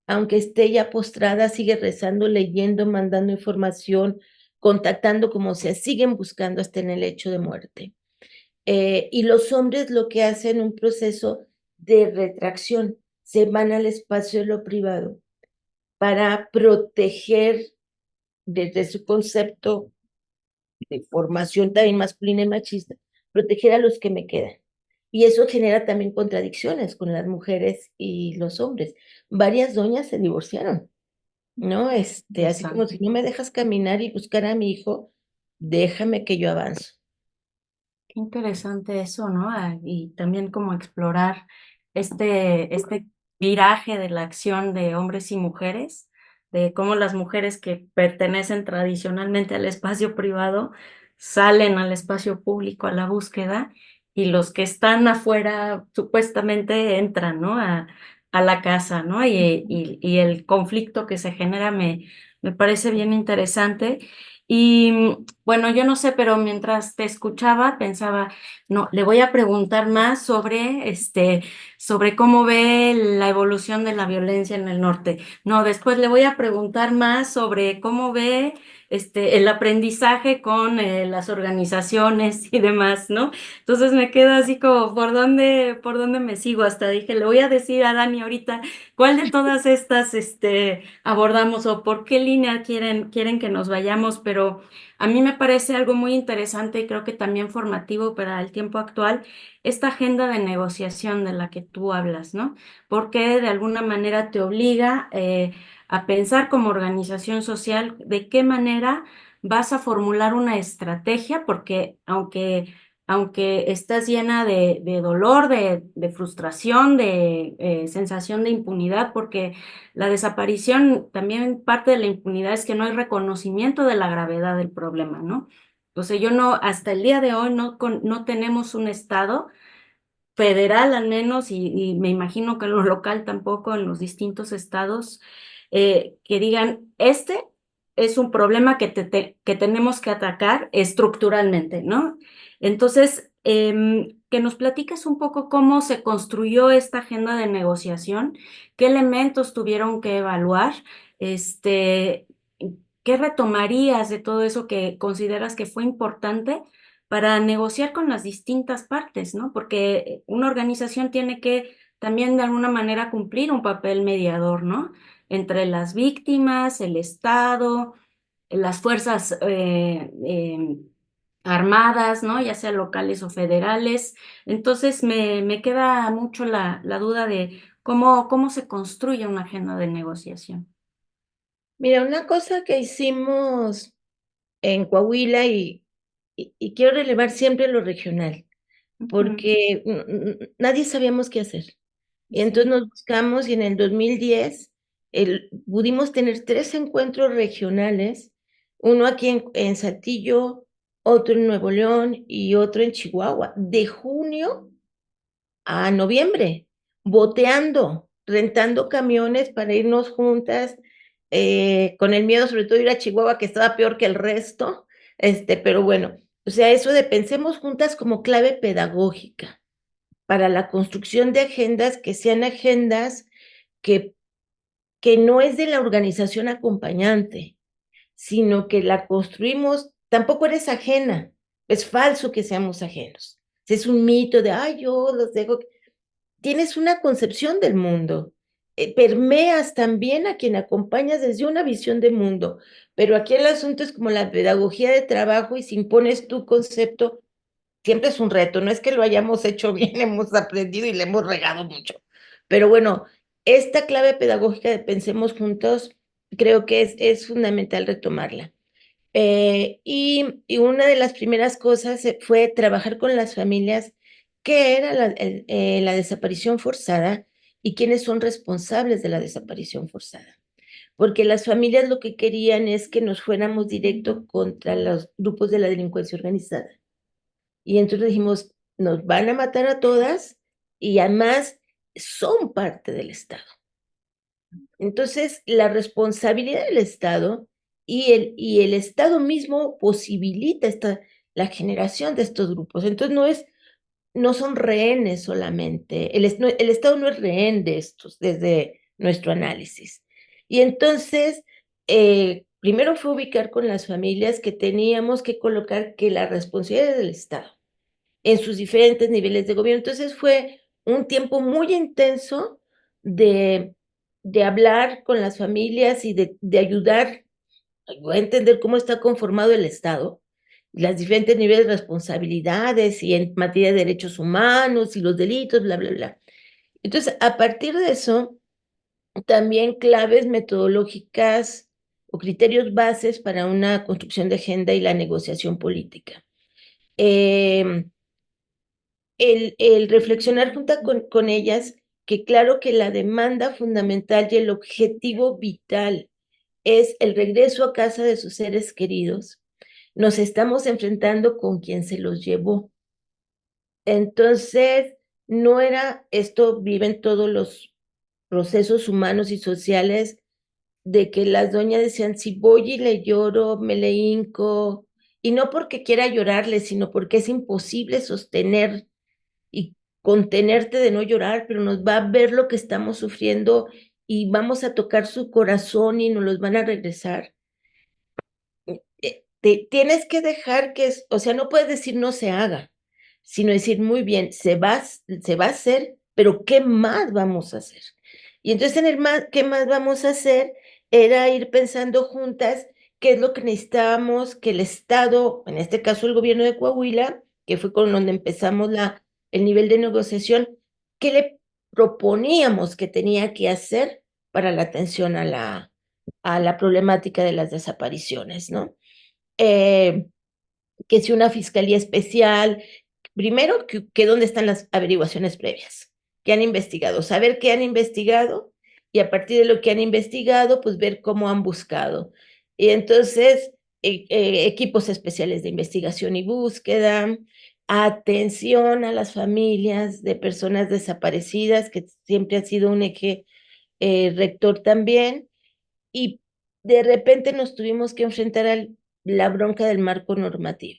Aunque esté ya postrada, sigue rezando, leyendo, mandando información, contactando como sea, siguen buscando hasta en el lecho de muerte. Y los hombres lo que hacen un proceso de retracción, se van al espacio de lo privado para proteger desde su concepto de formación también masculina y machista, proteger a los que me quedan. Y eso genera también contradicciones con las mujeres y los hombres. Varias doñas se divorciaron, ¿no? Así como si no me dejas caminar y buscar a mi hijo, déjame que yo avanzo. Qué interesante eso, ¿no? Y también como explorar este viraje de la acción de hombres y mujeres, de cómo las mujeres que pertenecen tradicionalmente al espacio privado salen al espacio público a la búsqueda y los que están afuera supuestamente entran, ¿no? A la casa, ¿no? Y el conflicto que se genera me parece bien interesante. Y bueno, yo no sé, pero mientras te escuchaba, pensaba, no, le voy a preguntar más sobre cómo ve la evolución de la violencia en el norte. No, después le voy a preguntar más sobre cómo ve el aprendizaje con las organizaciones y demás, ¿no? Entonces me quedo así como, por dónde me sigo? Hasta dije, le voy a decir a Dani ahorita, ¿cuál de todas estas, abordamos o por qué línea quieren que nos vayamos? Pero a mí me parece algo muy interesante y creo que también formativo para el tiempo actual, esta agenda de negociación de la que tú hablas, ¿no? Porque de alguna manera te obliga a pensar como organización social de qué manera vas a formular una estrategia, porque aunque estás llena de dolor, de frustración, de sensación de impunidad, porque la desaparición, también parte de la impunidad es que no hay reconocimiento de la gravedad del problema, ¿no? Entonces yo no, hasta el día de hoy no tenemos un Estado federal al menos, y me imagino que lo local tampoco en los distintos estados, que digan, este es un problema que tenemos que atacar estructuralmente, ¿no? Entonces, que nos platiques un poco cómo se construyó esta agenda de negociación, qué elementos tuvieron que evaluar, ¿qué retomarías de todo eso que consideras que fue importante para negociar con las distintas partes, ¿no? Porque una organización tiene que también de alguna manera cumplir un papel mediador, ¿no? Entre las víctimas, el Estado, las fuerzas armadas, ¿no? Ya sea locales o federales. Entonces me queda mucho la duda de cómo se construye una agenda de negociación. Mira, una cosa que hicimos en Coahuila y quiero relevar siempre lo regional, Ujú. porque nadie sabíamos qué hacer. Y entonces Sí. nos buscamos y en el 2010 pudimos tener 3 encuentros regionales, uno aquí en Saltillo, otro en Nuevo León y otro en Chihuahua, de junio a noviembre, boteando, rentando camiones para irnos juntas, con el miedo sobre todo de ir a Chihuahua, que estaba peor que el resto, pero bueno, o sea, eso de pensemos juntas como clave pedagógica para la construcción de agendas que sean agendas que no es de la organización acompañante, sino que la construimos, tampoco eres ajena, es falso que seamos ajenos. Es un mito de, ay, yo los dejo. Tienes una concepción del mundo, permeas también a quien acompañas desde una visión de mundo, pero aquí el asunto es como la pedagogía de trabajo y si impones tu concepto, siempre es un reto, no es que lo hayamos hecho bien, hemos aprendido y le hemos regado mucho. Pero bueno, esta clave pedagógica de pensemos juntos, creo que es fundamental retomarla. Y una de las primeras cosas fue trabajar con las familias, qué era la desaparición forzada y quiénes son responsables de la desaparición forzada. Porque las familias lo que querían es que nos fuéramos directo contra los grupos de la delincuencia organizada. Y entonces dijimos, nos van a matar a todas y además son parte del Estado. Entonces, la responsabilidad del Estado y el Estado mismo posibilita la generación de estos grupos. Entonces, no son rehenes solamente. El Estado no es rehén de estos, desde nuestro análisis. Y entonces, primero fue ubicar con las familias que teníamos que colocar que la responsabilidad es del Estado en sus diferentes niveles de gobierno. Entonces fue un tiempo muy intenso de, de hablar con las familias y de ayudar a entender cómo está conformado el Estado, las diferentes niveles de responsabilidades y en materia de derechos humanos y los delitos, bla, bla, bla. Entonces, a partir de eso, también claves metodológicas o criterios bases para una construcción de agenda y la negociación política. El reflexionar junto con ellas que claro que la demanda fundamental y el objetivo vital es el regreso a casa de sus seres queridos. Nos estamos enfrentando con quien se los llevó. Entonces, no era esto, viven todos los procesos humanos y sociales de que las doñas decían, si voy y le lloro, me le hinco, y no porque quiera llorarle, sino porque es imposible sostener y contenerte de no llorar, pero nos va a ver lo que estamos sufriendo y vamos a tocar su corazón y nos los van a regresar. Tienes que dejar que, o sea, no puedes decir no se haga, sino decir muy bien, se va a hacer, pero ¿qué más vamos a hacer? Y entonces en el más, ¿qué más vamos a hacer? Era ir pensando juntas qué es lo que necesitábamos que el Estado, en este caso el gobierno de Coahuila, que fue con donde empezamos el nivel de negociación, qué le proponíamos que tenía que hacer para la atención a la problemática de las desapariciones, ¿no? Eh, que si una fiscalía especial, primero que dónde están las averiguaciones previas, que han investigado, saber qué han investigado y a partir de lo que han investigado, pues ver cómo han buscado. Y entonces, equipos especiales de investigación y búsqueda, atención a las familias de personas desaparecidas, que siempre ha sido un eje rector también, y de repente nos tuvimos que enfrentar a la bronca del marco normativo,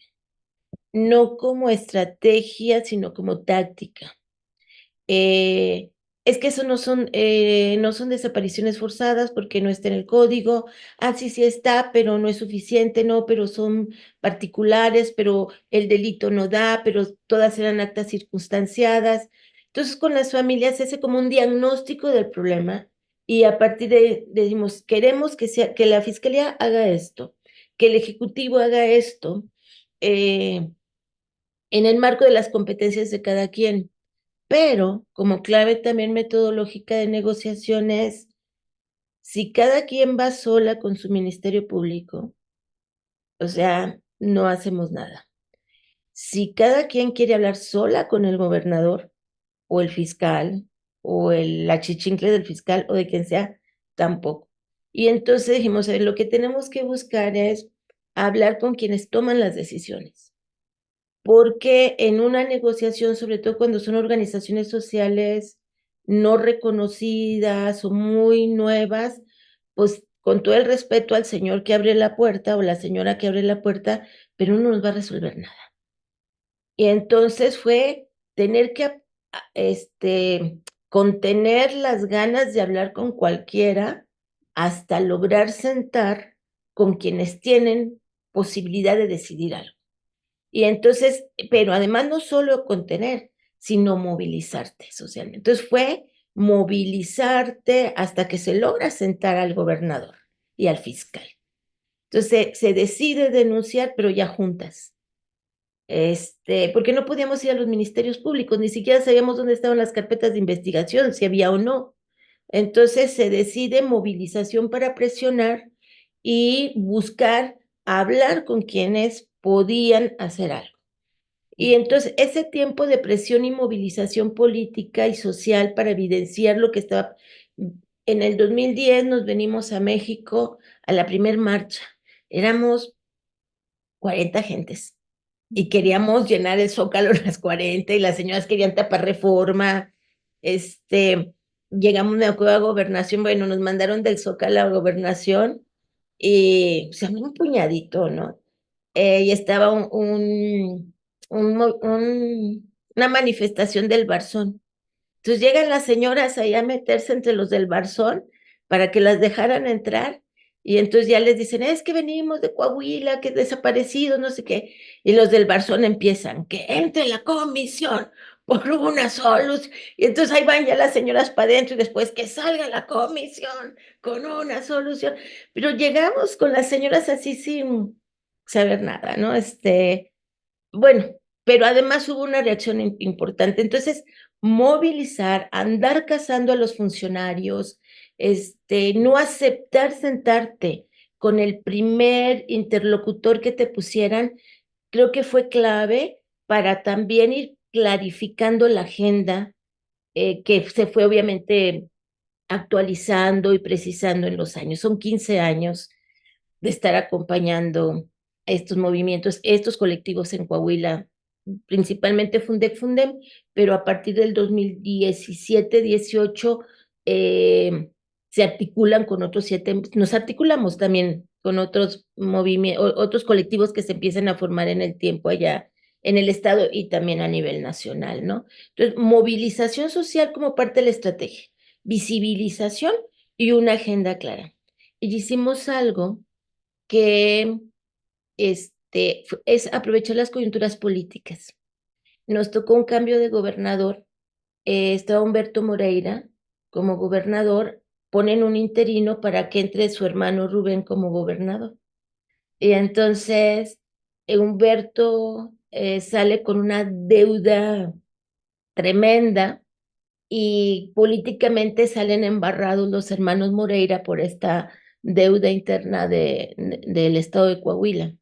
no como estrategia, sino como táctica. es que eso no son desapariciones forzadas porque no está en el código. Ah, sí, sí está, pero no es suficiente, no, pero son particulares, pero el delito no da, pero todas eran actas circunstanciadas. Entonces, con las familias se hace como un diagnóstico del problema y a partir de decimos, queremos que la fiscalía haga esto, que el ejecutivo haga esto, en el marco de las competencias de cada quien. Pero como clave también metodológica de negociaciones, si cada quien va sola con su ministerio público, o sea, no hacemos nada. Si cada quien quiere hablar sola con el gobernador o el fiscal o el achichincle del fiscal o de quien sea, tampoco. Y entonces dijimos, a ver, lo que tenemos que buscar es hablar con quienes toman las decisiones. Porque en una negociación, sobre todo cuando son organizaciones sociales no reconocidas o muy nuevas, pues con todo el respeto al señor que abre la puerta o la señora que abre la puerta, pero no nos va a resolver nada. Y entonces fue tener que contener las ganas de hablar con cualquiera hasta lograr sentar con quienes tienen posibilidad de decidir algo. Y entonces, pero además no solo contener, sino movilizarte socialmente. Entonces fue movilizarte hasta que se logra sentar al gobernador y al fiscal. Entonces se decide denunciar, pero ya juntas. Porque no podíamos ir a los ministerios públicos, ni siquiera sabíamos dónde estaban las carpetas de investigación, si había o no. Entonces se decide movilización para presionar y buscar hablar con quienes podían hacer algo. Y entonces ese tiempo de presión y movilización política y social para evidenciar lo que estaba... En el 2010 nos venimos a México a la primer marcha. Éramos 40 gentes y queríamos llenar el Zócalo a las 40 y las señoras querían tapar Reforma. Llegamos, me acuerdo, a Gobernación, bueno, nos mandaron del Zócalo a Gobernación y o sea, un puñadito, ¿no? Y estaba una manifestación del Barzón. Entonces llegan las señoras ahí a meterse entre los del Barzón para que las dejaran entrar. Y entonces ya les dicen, es que venimos de Coahuila, que desaparecidos, no sé qué. Y los del Barzón empiezan, que entre la comisión por una solución. Y entonces ahí van ya las señoras para adentro y después que salga la comisión con una solución. Pero llegamos con las señoras así sin saber nada, ¿no? Bueno, pero además hubo una reacción importante. Entonces, movilizar, andar cazando a los funcionarios, no aceptar sentarte con el primer interlocutor que te pusieran, creo que fue clave para también ir clarificando la agenda, que se fue obviamente actualizando y precisando en los años. Son 15 años de estar acompañando estos movimientos, estos colectivos en Coahuila, principalmente Fundem, pero a partir del 2017-18 se articulan con otros 7, nos articulamos también con otros movimientos, otros colectivos que se empiezan a formar en el tiempo allá en el estado y también a nivel nacional, ¿no? Entonces, movilización social como parte de la estrategia, visibilización y una agenda clara. Y hicimos algo que es aprovechar las coyunturas políticas. Nos tocó un cambio de gobernador, estaba Humberto Moreira como gobernador, ponen un interino para que entre su hermano Rubén como gobernador. Y entonces Humberto sale con una deuda tremenda y políticamente salen embarrados los hermanos Moreira por esta deuda interna del estado de Coahuila.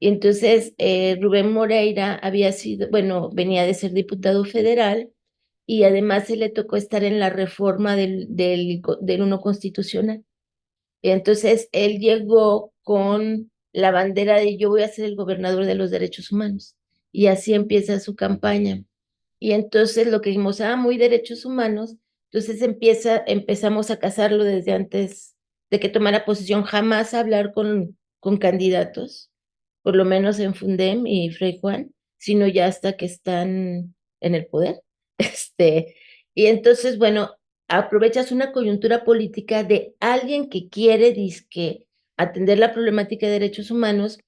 Y entonces Rubén Moreira había sido, bueno, venía de ser diputado federal y además se le tocó estar en la reforma del uno constitucional. Y entonces él llegó con la bandera de yo voy a ser el gobernador de los derechos humanos. Y así empieza su campaña. Y entonces lo que dijimos, muy derechos humanos, entonces empezamos a cazarlo desde antes de que tomara posición, jamás a hablar con candidatos, por lo menos en Fundem y Fray Juan, sino ya hasta que están en el poder. Y entonces, bueno, aprovechas una coyuntura política de alguien que quiere dizque atender la problemática de derechos humanos.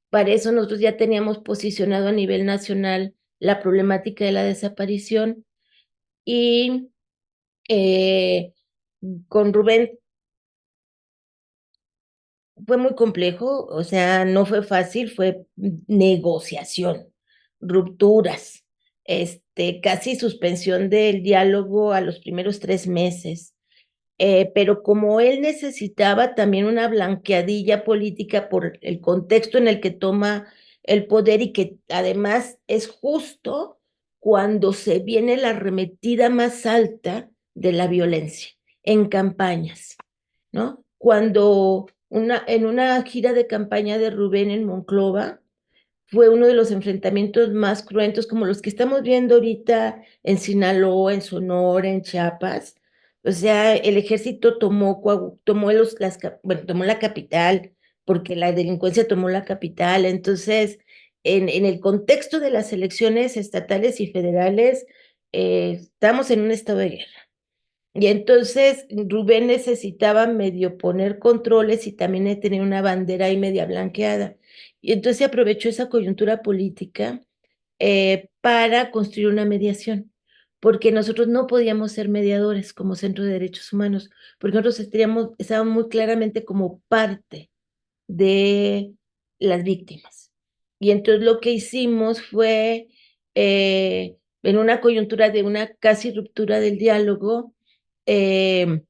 Para eso nosotros ya teníamos posicionado a nivel nacional la problemática de la desaparición y con Rubén fue muy complejo, o sea, no fue fácil, fue negociación, rupturas, casi suspensión del diálogo a los primeros 3 meses. Pero como él necesitaba también una blanqueadilla política por el contexto en el que toma el poder y que además es justo cuando se viene la arremetida más alta de la violencia en campañas, ¿no? Cuando en una gira de campaña de Rubén en Monclova, fue uno de los enfrentamientos más cruentos, como los que estamos viendo ahorita en Sinaloa, en Sonora, en Chiapas. O sea, el ejército tomó la capital, porque la delincuencia tomó la capital. Entonces, en el contexto de las elecciones estatales y federales, estamos en un estado de guerra. Y entonces Rubén necesitaba medio poner controles y también tener una bandera ahí media blanqueada. Y entonces aprovechó esa coyuntura política para construir una mediación, porque nosotros no podíamos ser mediadores como Centro de Derechos Humanos, porque nosotros estábamos muy claramente como parte de las víctimas. Y entonces lo que hicimos fue, en una coyuntura de una casi ruptura del diálogo, eh,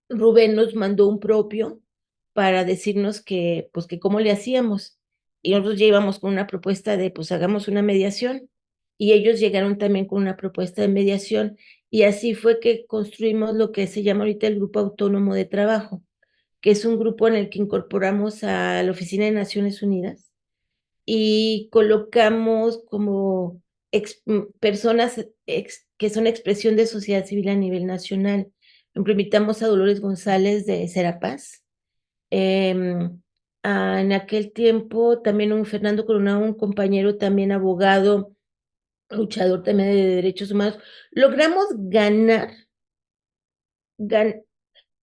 Rubén nos mandó un propio para decirnos que, pues, que cómo le hacíamos. Y nosotros ya íbamos con una propuesta de, pues, hagamos una mediación. Y ellos llegaron también con una propuesta de mediación. Y así fue que construimos lo que se llama ahorita el Grupo Autónomo de Trabajo, que es un grupo en el que incorporamos a la Oficina de Naciones Unidas y colocamos como personas que son expresión de sociedad civil a nivel nacional. Por ejemplo, invitamos a Dolores González de Serapaz. En aquel tiempo también un Fernando Coronado, un compañero también abogado, luchador también de derechos humanos. Logramos ganar,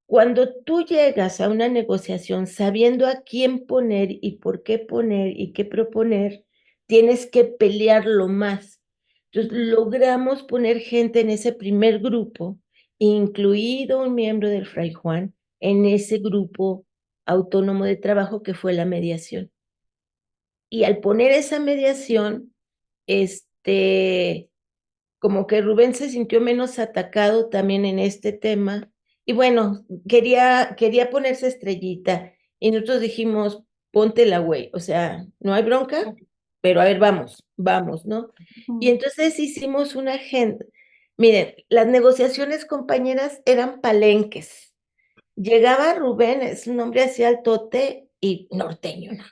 cuando tú llegas a una negociación sabiendo a quién poner y qué proponer, tienes que pelearlo más. Entonces, logramos poner gente en ese primer grupo, incluido un miembro del Fray Juan, en ese grupo autónomo de trabajo que fue la mediación. Y al poner esa mediación, como que Rubén se sintió menos atacado también en este tema. Y bueno, quería ponerse estrellita. Y nosotros dijimos, ponte la güey, o sea, no hay bronca, pero a ver, vamos, ¿no? Y entonces hicimos una agenda. Miren, las negociaciones, compañeras, eran palenques. Llegaba Rubén, es un hombre así altote y norteño, ¿no?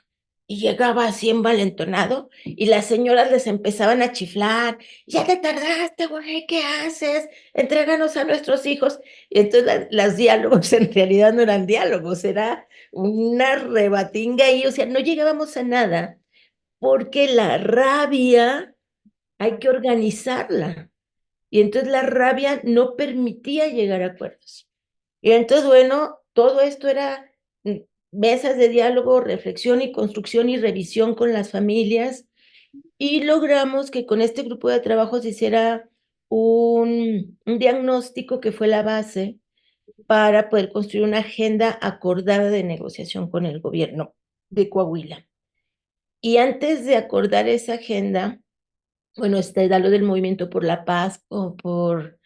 Y llegaba así envalentonado y las señoras les empezaban a chiflar. Ya te tardaste, güey, ¿qué haces? Entréganos a nuestros hijos. Y entonces los diálogos en realidad no eran diálogos, era una rebatinga y, o sea, no llegábamos a nada porque la rabia hay que organizarla. Y entonces la rabia no permitía llegar a acuerdos. Y entonces, bueno, todo esto era mesas de diálogo, reflexión y construcción y revisión con las familias. Y logramos que con este grupo de trabajo se hiciera un diagnóstico que fue la base para poder construir una agenda acordada de negociación con el gobierno de Coahuila. Y antes de acordar esa agenda, bueno, da lo del Movimiento por la Paz o por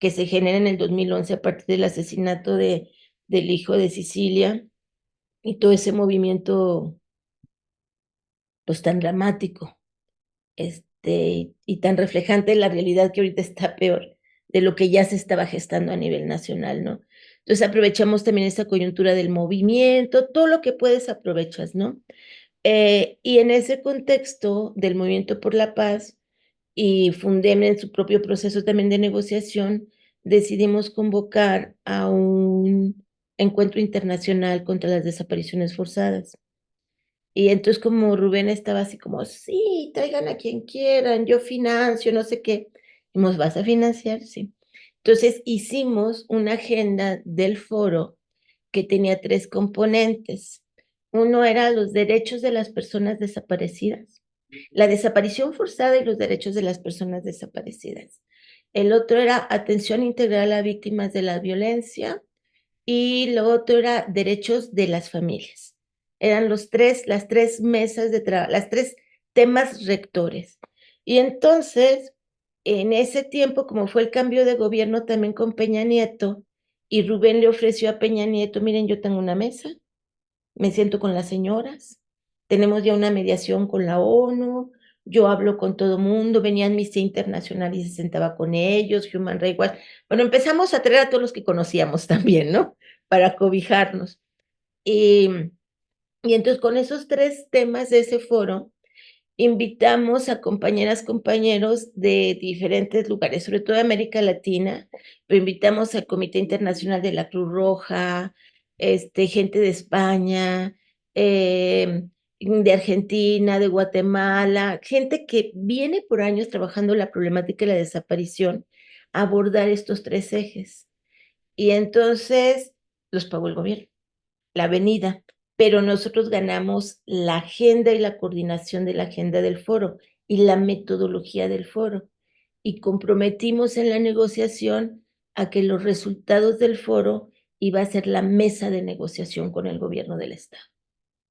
que se genera en el 2011 a partir del asesinato del hijo de Sicilia y todo ese movimiento pues tan dramático, y tan reflejante de la realidad que ahorita está peor de lo que ya se estaba gestando a nivel nacional, ¿no? Entonces aprovechamos también esa coyuntura del movimiento, todo lo que puedes aprovechas, ¿no? Y en ese contexto del Movimiento por la Paz y Fundem en su propio proceso también de negociación, decidimos convocar a un encuentro internacional contra las desapariciones forzadas. Y entonces como Rubén estaba así como, sí, traigan a quien quieran, yo financio, no sé qué. Dijimos, ¿vas a financiar? Sí. Entonces hicimos una agenda del foro que tenía 3 componentes. Uno era los derechos de las personas desaparecidas, la desaparición forzada y los derechos de las personas desaparecidas. El otro era atención integral a víctimas de la violencia y lo otro era derechos de las familias. Eran las tres mesas de trabajo, las 3 temas rectores. Y entonces, en ese tiempo, como fue el cambio de gobierno también con Peña Nieto, y Rubén le ofreció a Peña Nieto, miren, yo tengo una mesa, me siento con las señoras, tenemos ya una mediación con la ONU, yo hablo con todo mundo, venía Amnistía Internacional y se sentaba con ellos, Human Rights Watch. Bueno, empezamos a traer a todos los que conocíamos también, ¿no? Para cobijarnos. Y, y entonces con esos 3 temas de ese foro, invitamos a compañeras, compañeros de diferentes lugares, sobre todo de América Latina, pero invitamos al Comité Internacional de la Cruz Roja, gente de España, de Argentina, de Guatemala, gente que viene por años trabajando la problemática de la desaparición, a abordar estos 3 ejes. Y entonces los pagó el gobierno, la avenida, pero nosotros ganamos la agenda y la coordinación de la agenda del foro y la metodología del foro. Y comprometimos en la negociación a que los resultados del foro iba a ser la mesa de negociación con el gobierno del estado.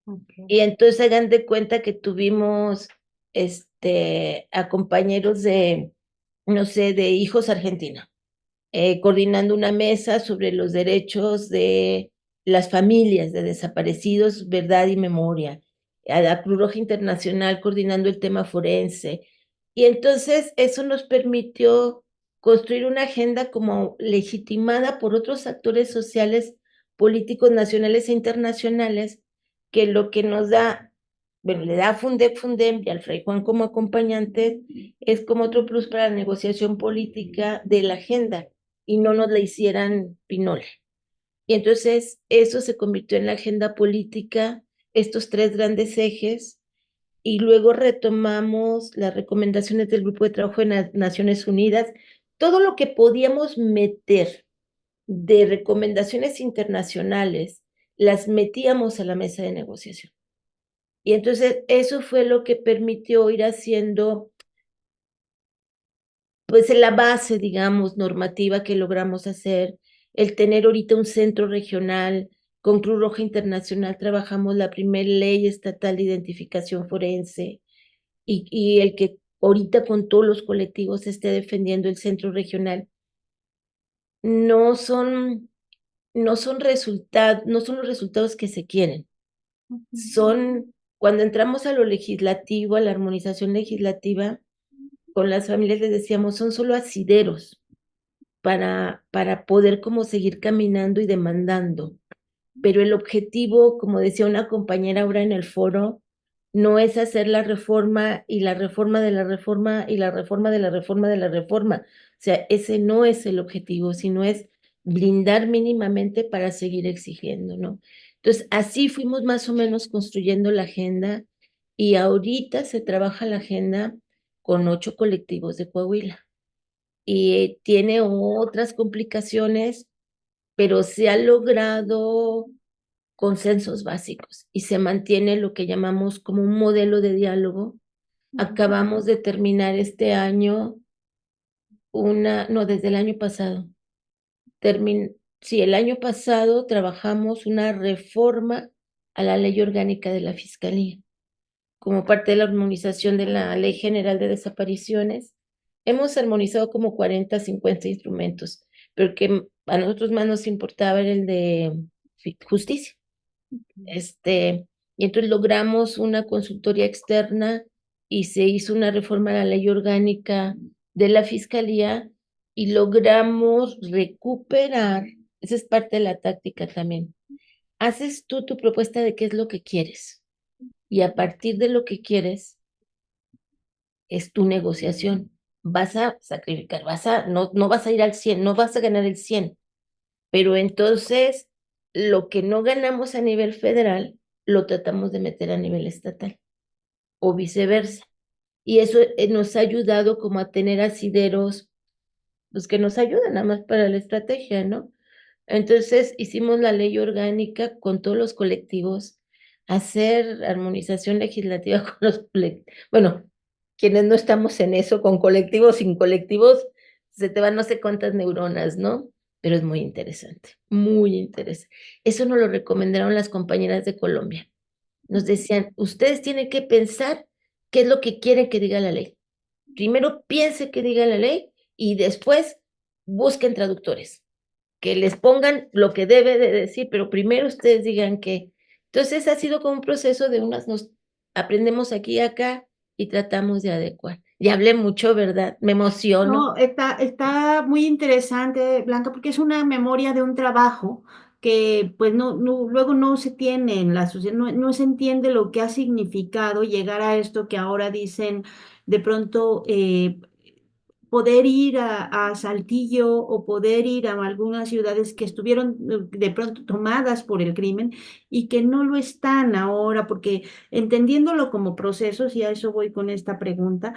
Okay. Y entonces hagan de cuenta que tuvimos a compañeros de, no sé, de Hijos Argentina, coordinando una mesa sobre los derechos de las familias de desaparecidos, verdad y memoria, a la Cruz Roja Internacional coordinando el tema forense. Y entonces eso nos permitió construir una agenda como legitimada por otros actores sociales, políticos nacionales e internacionales, que lo que nos da, bueno, le da a Fundem y al Fray Juan como acompañante, es como otro plus para la negociación política de la agenda y no nos la hicieran pinole. Y entonces eso se convirtió en la agenda política, estos 3 grandes ejes, y luego retomamos las recomendaciones del Grupo de Trabajo de Naciones Unidas, todo lo que podíamos meter de recomendaciones internacionales, las metíamos a la mesa de negociación. Y entonces eso fue lo que permitió ir haciendo pues la base, digamos, normativa que logramos hacer, el tener ahorita un centro regional, con Cruz Roja Internacional trabajamos la primera ley estatal de identificación forense y el que ahorita con todos los colectivos esté defendiendo el centro regional, no son, no son no son los resultados que se quieren, son cuando entramos a lo legislativo, a la armonización legislativa, con las familias les decíamos, son solo asideros para poder como seguir caminando y demandando. Pero el objetivo, como decía una compañera ahora en el foro, no es hacer la reforma y la reforma de la reforma y la reforma de la reforma de la reforma. O sea, ese no es el objetivo, sino es blindar mínimamente para seguir exigiendo, ¿no? Entonces, así fuimos más o menos construyendo la agenda y ahorita se trabaja la agenda con 8 colectivos de Coahuila y tiene otras complicaciones, pero se ha logrado consensos básicos y se mantiene lo que llamamos como un modelo de diálogo. Acabamos de terminar este año no, desde el año pasado. Sí, el año pasado trabajamos una reforma a la ley orgánica de la Fiscalía como parte de la armonización de la Ley General de Desapariciones. Hemos armonizado como 40, 50 instrumentos, pero que a nosotros más nos importaba era el de justicia. Y entonces logramos una consultoría externa y se hizo una reforma a la ley orgánica de la Fiscalía y logramos recuperar, esa es parte de la táctica también. Haces tú tu propuesta de qué es lo que quieres y a partir de lo que quieres es tu negociación. Vas a sacrificar, no vas a ir al 100, no vas a ganar el 100, pero entonces lo que no ganamos a nivel federal lo tratamos de meter a nivel estatal o viceversa. Y eso nos ha ayudado como a tener asideros pues que nos ayudan nada más para la estrategia, ¿no? Entonces hicimos la ley orgánica con todos los colectivos, hacer armonización legislativa con los colectivos. Bueno, quienes no estamos en eso, con colectivos, sin colectivos, se te van no sé cuántas neuronas, ¿no? Pero es muy interesante, muy interesante. Eso nos lo recomendaron las compañeras de Colombia. Nos decían, ustedes tienen que pensar qué es lo que quieren que diga la ley. Primero piense qué diga la ley y después busquen traductores que les pongan lo que debe de decir, pero primero ustedes digan que. Entonces ha sido como un proceso de nos aprendemos aquí y acá y tratamos de adecuar. Y hablé mucho, ¿verdad? Me emociono. No, está muy interesante, Blanca, porque es una memoria de un trabajo que pues luego no se tiene en la sociedad, no se entiende lo que ha significado llegar a esto que ahora dicen de pronto poder ir a Saltillo o poder ir a algunas ciudades que estuvieron de pronto tomadas por el crimen y que no lo están ahora, porque entendiéndolo como procesos, y a eso voy con esta pregunta,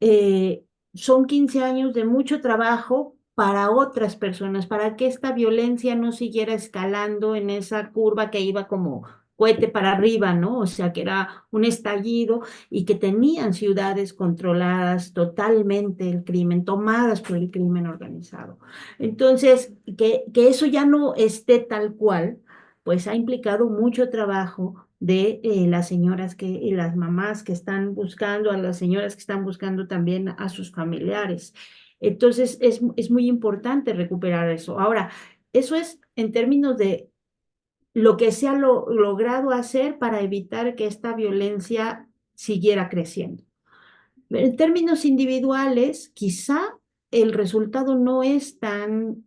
eh, son 15 años de mucho trabajo para otras personas, para que esta violencia no siguiera escalando en esa curva que iba como cohete para arriba, ¿no? O sea, que era un estallido y que tenían ciudades controladas totalmente el crimen, tomadas por el crimen organizado. Entonces, que eso ya no esté tal cual, pues ha implicado mucho trabajo de las señoras y las mamás que están buscando, a las señoras que están buscando también a sus familiares. Entonces, es muy importante recuperar eso. Ahora, eso es en términos de lo que se ha logrado hacer para evitar que esta violencia siguiera creciendo. En términos individuales, quizá el resultado no es tan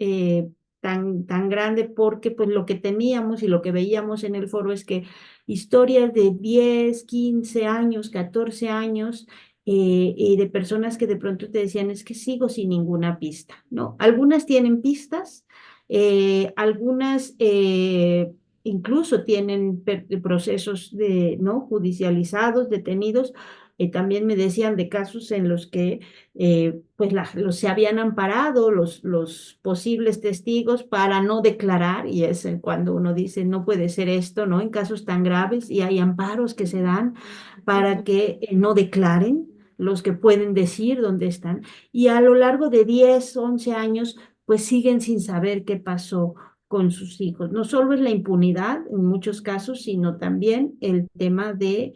grande porque pues lo que teníamos y lo que veíamos en el foro es que historias de 10, 15 años, 14 años y de personas que de pronto te decían es que sigo sin ninguna pista, ¿no? Algunas tienen pistas, algunas incluso tienen procesos ¿no? judicializados, detenidos, también me decían de casos en los que pues se habían amparado los posibles testigos para no declarar, y es cuando uno dice no puede ser esto, ¿no? En casos tan graves, y hay amparos que se dan para que no declaren los que pueden decir dónde están. Y a lo largo de 10 11 años, pues siguen sin saber qué pasó con sus hijos. No solo es la impunidad en muchos casos, sino también el tema de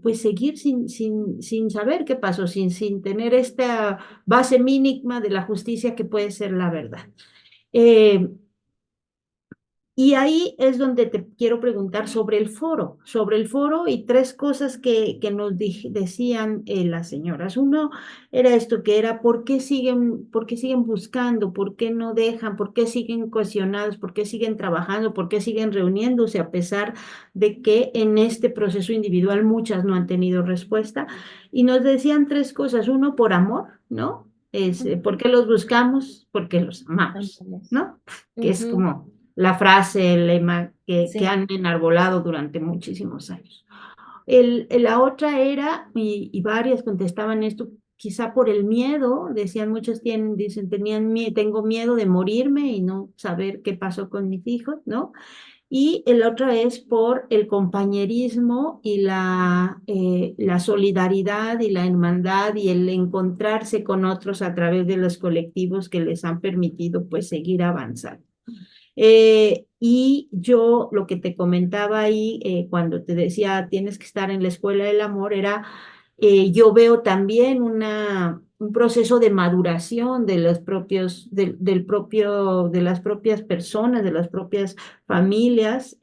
pues seguir sin saber qué pasó, sin tener esta base mínima de la justicia que puede ser la verdad. Eh, y ahí es donde te quiero preguntar sobre el foro y tres cosas que nos decían las señoras. Uno era esto, que era por qué siguen buscando, por qué no dejan, por qué siguen cohesionados, por qué siguen trabajando, por qué siguen reuniéndose a pesar de que en este proceso individual muchas no han tenido respuesta. Y nos decían tres cosas. Uno, por amor, ¿no? ¿Por qué los buscamos? Porque los amamos, ¿no? Que es como la frase, el lema que han enarbolado durante muchísimos años. La otra era, y varias contestaban esto, quizá por el miedo, decían muchos tengo miedo de morirme y no saber qué pasó con mis hijos, ¿no? Y el otro es por el compañerismo y la solidaridad y la hermandad y el encontrarse con otros a través de los colectivos que les han permitido pues seguir avanzando. Y yo lo que te comentaba ahí, cuando te decía tienes que estar en la escuela del amor, era, yo veo también un proceso de maduración de los propios, de las propias personas, de las propias familias,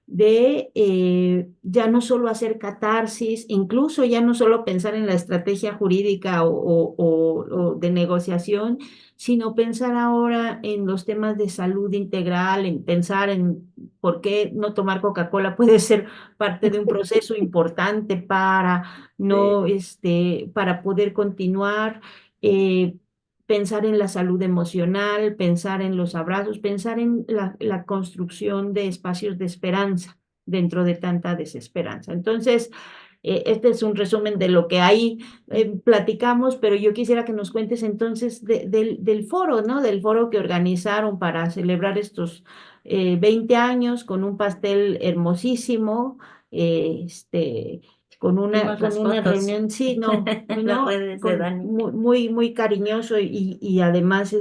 de ya no solo hacer catarsis, incluso ya no solo pensar en la estrategia jurídica o de negociación, sino pensar ahora en los temas de salud integral, en pensar en por qué no tomar Coca-Cola puede ser parte de un proceso importante para no, para poder continuar, pensar en la salud emocional, pensar en los abrazos, pensar en la construcción de espacios de esperanza dentro de tanta desesperanza. Entonces, Este es un resumen de lo que ahí platicamos, pero yo quisiera que nos cuentes entonces del foro, ¿no? Del foro que organizaron para celebrar estos 20 años con un pastel hermosísimo, este, Vimos con las una fotos reunión, sí, no, en las no, redes de Dani. muy cariñoso y además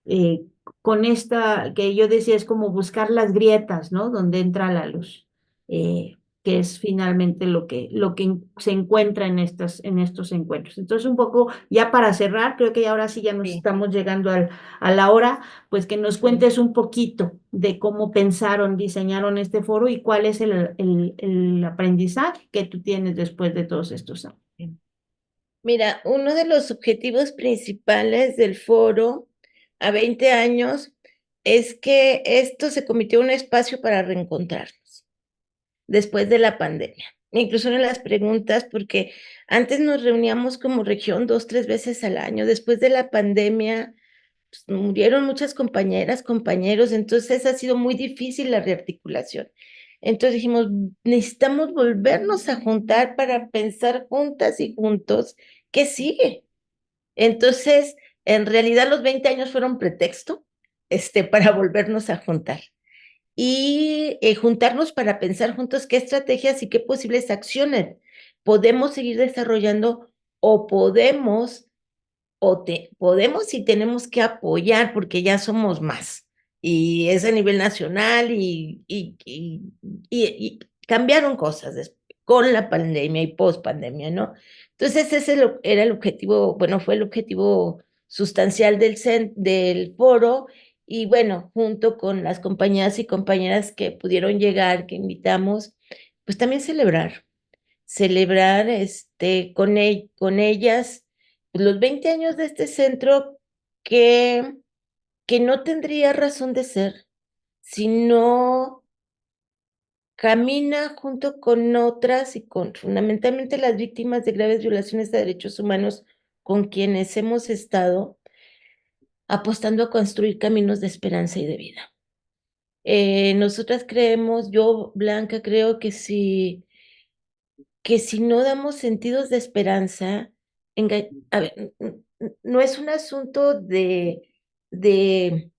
eh, con esta que yo decía es como buscar las grietas, ¿no? Donde entra la luz, que es finalmente lo que se encuentra en estos encuentros. Entonces, un poco ya para cerrar, creo que ya ahora sí ya nos Sí, estamos llegando a la hora, pues que nos sí. cuentes un poquito de cómo pensaron, diseñaron este foro y cuál es el aprendizaje que tú tienes después de todos estos años. Mira, uno de los objetivos principales del foro a 20 años es que esto se convirtió en un espacio para reencontrarnos después de la pandemia. Incluso en las preguntas, porque antes nos reuníamos como región 2, 3 veces al año. Después de la pandemia, pues, murieron muchas compañeras, compañeros, entonces ha sido muy difícil la rearticulación. Entonces dijimos, necesitamos volvernos a juntar para pensar juntas y juntos qué sigue. Entonces, en realidad los 20 años fueron pretexto, para volvernos a juntar y juntarnos para pensar juntos qué estrategias y qué posibles acciones podemos seguir desarrollando o podemos y tenemos que apoyar porque ya somos más. Y es a nivel nacional y cambiaron cosas con la pandemia y post pandemia, ¿no? Entonces era el objetivo, bueno, fue el objetivo sustancial del foro y bueno, junto con las compañeras y compañeras que pudieron llegar, que invitamos, pues también celebrar con ellas los 20 años de este centro que, que no tendría razón de ser si no camina junto con otras y con fundamentalmente las víctimas de graves violaciones de derechos humanos con quienes hemos estado apostando a construir caminos de esperanza y de vida. Nosotras creemos, yo, Blanca, creo que si no damos sentidos de esperanza, a ver, no es un asunto de, de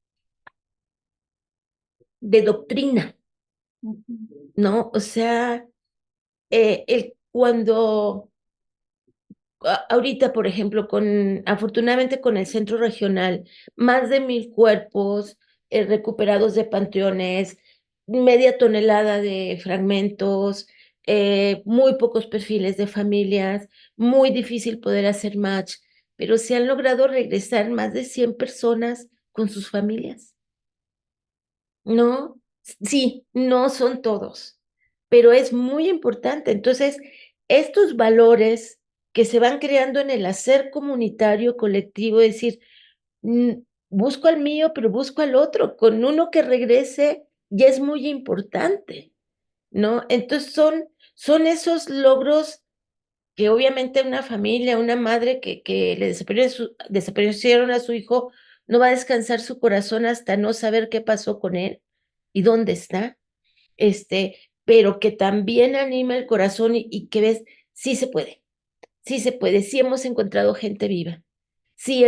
doctrina, ¿no? O sea, cuando ahorita, por ejemplo, afortunadamente con el centro regional, más de 1,000 cuerpos recuperados de panteones, media tonelada de fragmentos, muy pocos perfiles de familias, muy difícil poder hacer match, pero se han logrado regresar más de 100 personas con sus familias. No, sí, no son todos, pero es muy importante. Entonces, estos valores que se van creando en el hacer comunitario, colectivo, es decir, mm, busco al mío, pero busco al otro, con uno que regrese ya es muy importante, ¿no? Entonces son esos logros que obviamente una familia, una madre que le desaparecieron a su hijo, no va a descansar su corazón hasta no saber qué pasó con él y dónde está, pero que también anima el corazón y que ves, sí se puede, sí hemos encontrado gente viva, sí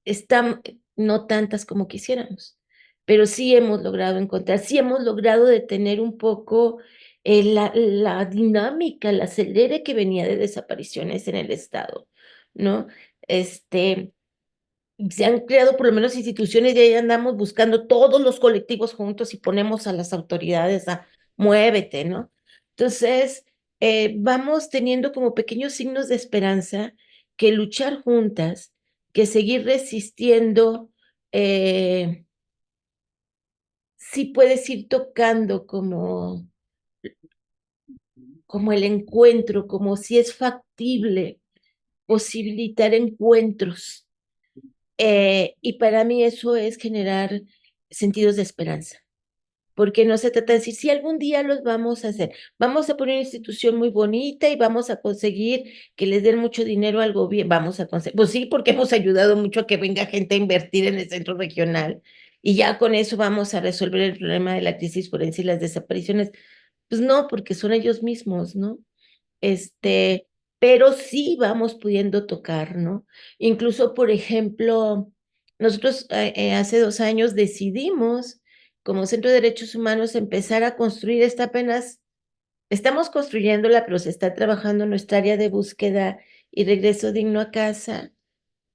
estamos, no tantas como quisiéramos, pero sí hemos logrado encontrar, sí hemos logrado detener un poco la dinámica, el acelere que venía de desapariciones en el estado, ¿no? Este, Se han creado por lo menos instituciones y ahí andamos buscando todos los colectivos juntos y ponemos a las autoridades a muévete, ¿no? Entonces, vamos teniendo como pequeños signos de esperanza que luchar juntas, que seguir resistiendo, sí puedes ir tocando como el encuentro, como si es factible posibilitar encuentros. Y para mí eso es generar sentidos de esperanza, porque no se trata de decir, si algún día los vamos a hacer, vamos a poner una institución muy bonita y vamos a conseguir que les den mucho dinero al gobierno, vamos a conseguir, pues sí, porque hemos ayudado mucho a que venga gente a invertir en el centro regional y ya con eso vamos a resolver el problema de la crisis forense y las desapariciones. Pues no, porque son ellos mismos, ¿no? pero sí vamos pudiendo tocar, ¿no? Incluso, por ejemplo, nosotros hace 2 años decidimos, como Centro de Derechos Humanos, empezar a construir estamos construyéndola, pero se está trabajando en nuestra área de búsqueda y regreso digno a casa,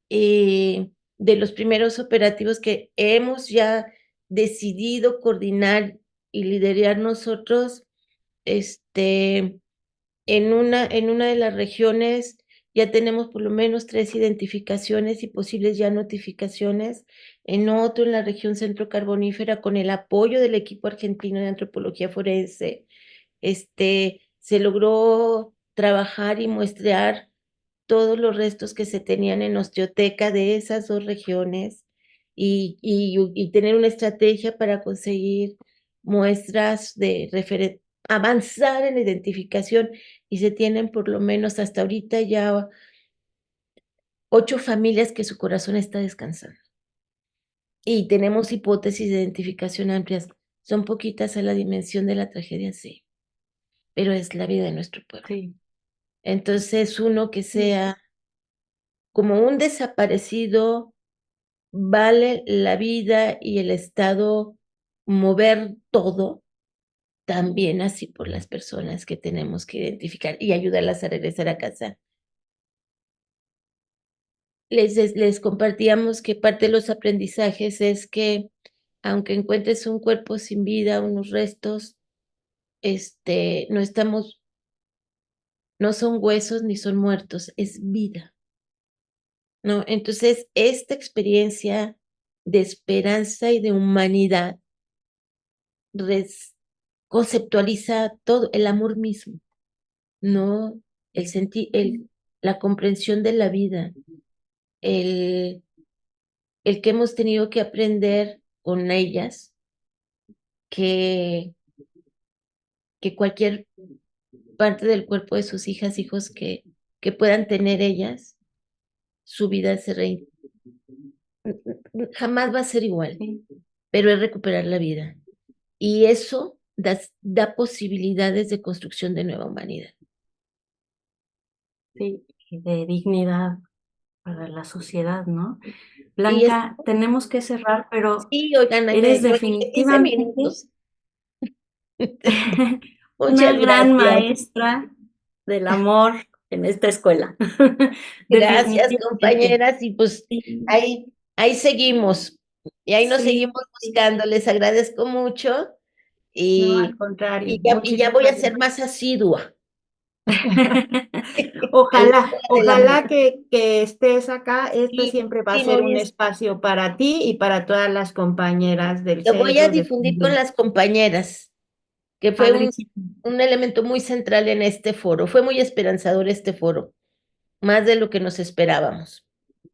de los primeros operativos que hemos ya decidido coordinar y liderar nosotros, en una de las regiones ya tenemos por lo menos 3 identificaciones y posibles ya notificaciones. En otro, en la región centro carbonífera, con el apoyo del equipo argentino de antropología forense, se logró trabajar y muestrear todos los restos que se tenían en osteoteca de esas 2 regiones y tener una estrategia para conseguir muestras avanzar en la identificación, y se tienen por lo menos hasta ahorita ya 8 familias que su corazón está descansando. Y tenemos hipótesis de identificación amplias. Son poquitas a la dimensión de la tragedia, sí, pero es la vida de nuestro pueblo. Sí. Entonces, uno que sea como un desaparecido, vale la vida y el Estado mover todo, también así por las personas que tenemos que identificar y ayudarlas a regresar a casa. Les compartíamos que parte de los aprendizajes es que, aunque encuentres un cuerpo sin vida, unos restos, no son huesos ni son muertos, es vida, ¿no? Entonces, esta experiencia de esperanza y de humanidad conceptualiza todo, el amor mismo, ¿no? La comprensión de la vida, el, el que hemos tenido que aprender con ellas, que, que cualquier parte del cuerpo de sus hijas, hijos que puedan tener ellas, su vida jamás va a ser igual, pero es recuperar la vida. Y eso da posibilidades de construcción de nueva humanidad. Sí, y de dignidad para la sociedad, ¿no? Y Blanca, tenemos que cerrar, pero sí, oigan, eres 15 definitivamente minutos. una Muchas gran gracias. maestra del amor en esta escuela. Gracias, Definitivamente. compañeras, y pues Sí, ahí seguimos, y ahí nos sí, seguimos buscando. Les agradezco mucho no, al y, contrario, ya voy a muchísimas ser más asidua. En la Ojalá, Hora del Amor. ojalá que estés acá. Este Y siempre va a sí, ser un espacio para ti y para todas las compañeras del lo voy a centro de difundir con las compañeras, que fue padrísimo. un elemento muy central en este foro. Fue muy esperanzador este foro, más de lo que nos esperábamos.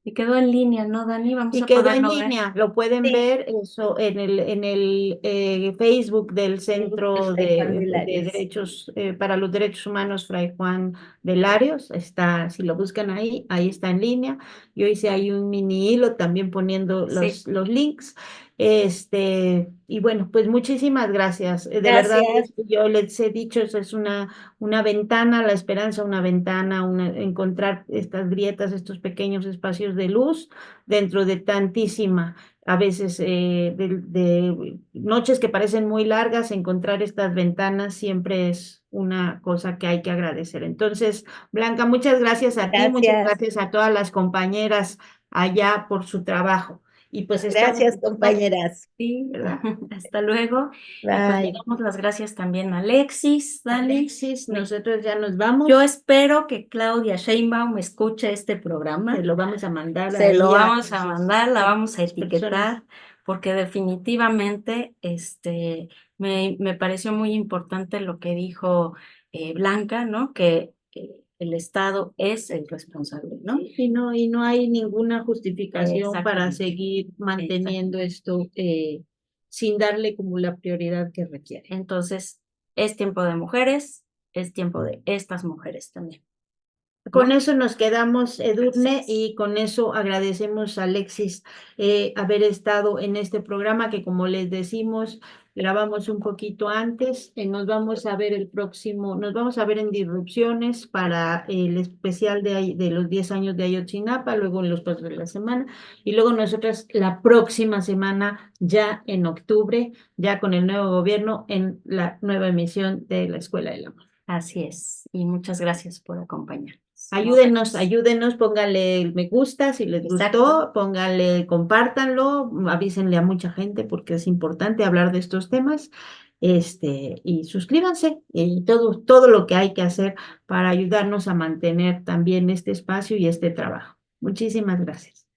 Y quedó en línea, ¿no, Dani? Vamos Y a quedó en poderlo ver. línea, lo pueden Sí, ver eso en el Facebook del Facebook de Centro Fray Juan de de Larios. Derechos para los Derechos Humanos Fray Juan de Larios. Está, si lo buscan ahí, ahí está en línea. Yo hice ahí un mini hilo también poniendo Sí, los links. Y bueno, pues muchísimas gracias. De verdad, Gracias. yo les he dicho, eso es una ventana a la esperanza, una ventana, encontrar estas grietas, estos pequeños espacios de luz dentro de tantísima, a veces de noches que parecen muy largas, encontrar estas ventanas siempre es una cosa que hay que agradecer. Entonces, Blanca, muchas gracias a ti, muchas Gracias. gracias a todas las compañeras allá por su trabajo. Y pues estamos Gracias, en contacto, compañeras. sí. ¿verdad? Hasta luego. Y pues le Bye. damos las gracias también a Alexis, Dani. Alexis, nosotros ya nos vamos. Yo espero que Claudia Sheinbaum escuche este programa. Se lo vamos a mandar Se ahí lo a vamos a mandar, la vamos a las personas. etiquetar, porque definitivamente me pareció muy importante lo que dijo Blanca, ¿no? Que el Estado es el responsable, ¿no? Y no hay ninguna justificación para Exactamente. seguir manteniendo esto sin darle como la prioridad que requiere. Entonces, es tiempo de mujeres, es tiempo de estas mujeres también. Con eso nos quedamos, Edurne, Así es. y con eso agradecemos a Alexis haber estado en este programa que, como les decimos, grabamos un poquito antes, nos vamos a ver nos vamos a ver en Disrupciones para el especial de los 10 años de Ayotzinapa, luego en los pasos de la semana, y luego nosotras la próxima semana, ya en octubre, ya con el nuevo gobierno, en la nueva emisión de La Escuela del Amor. Así es, y muchas gracias por acompañarnos. Ayúdenos, pónganle el me gusta si les Exacto. gustó, pónganle, compártanlo, avísenle a mucha gente porque es importante hablar de estos temas, y suscríbanse y todo lo que hay que hacer para ayudarnos a mantener también este espacio y este trabajo. Muchísimas gracias.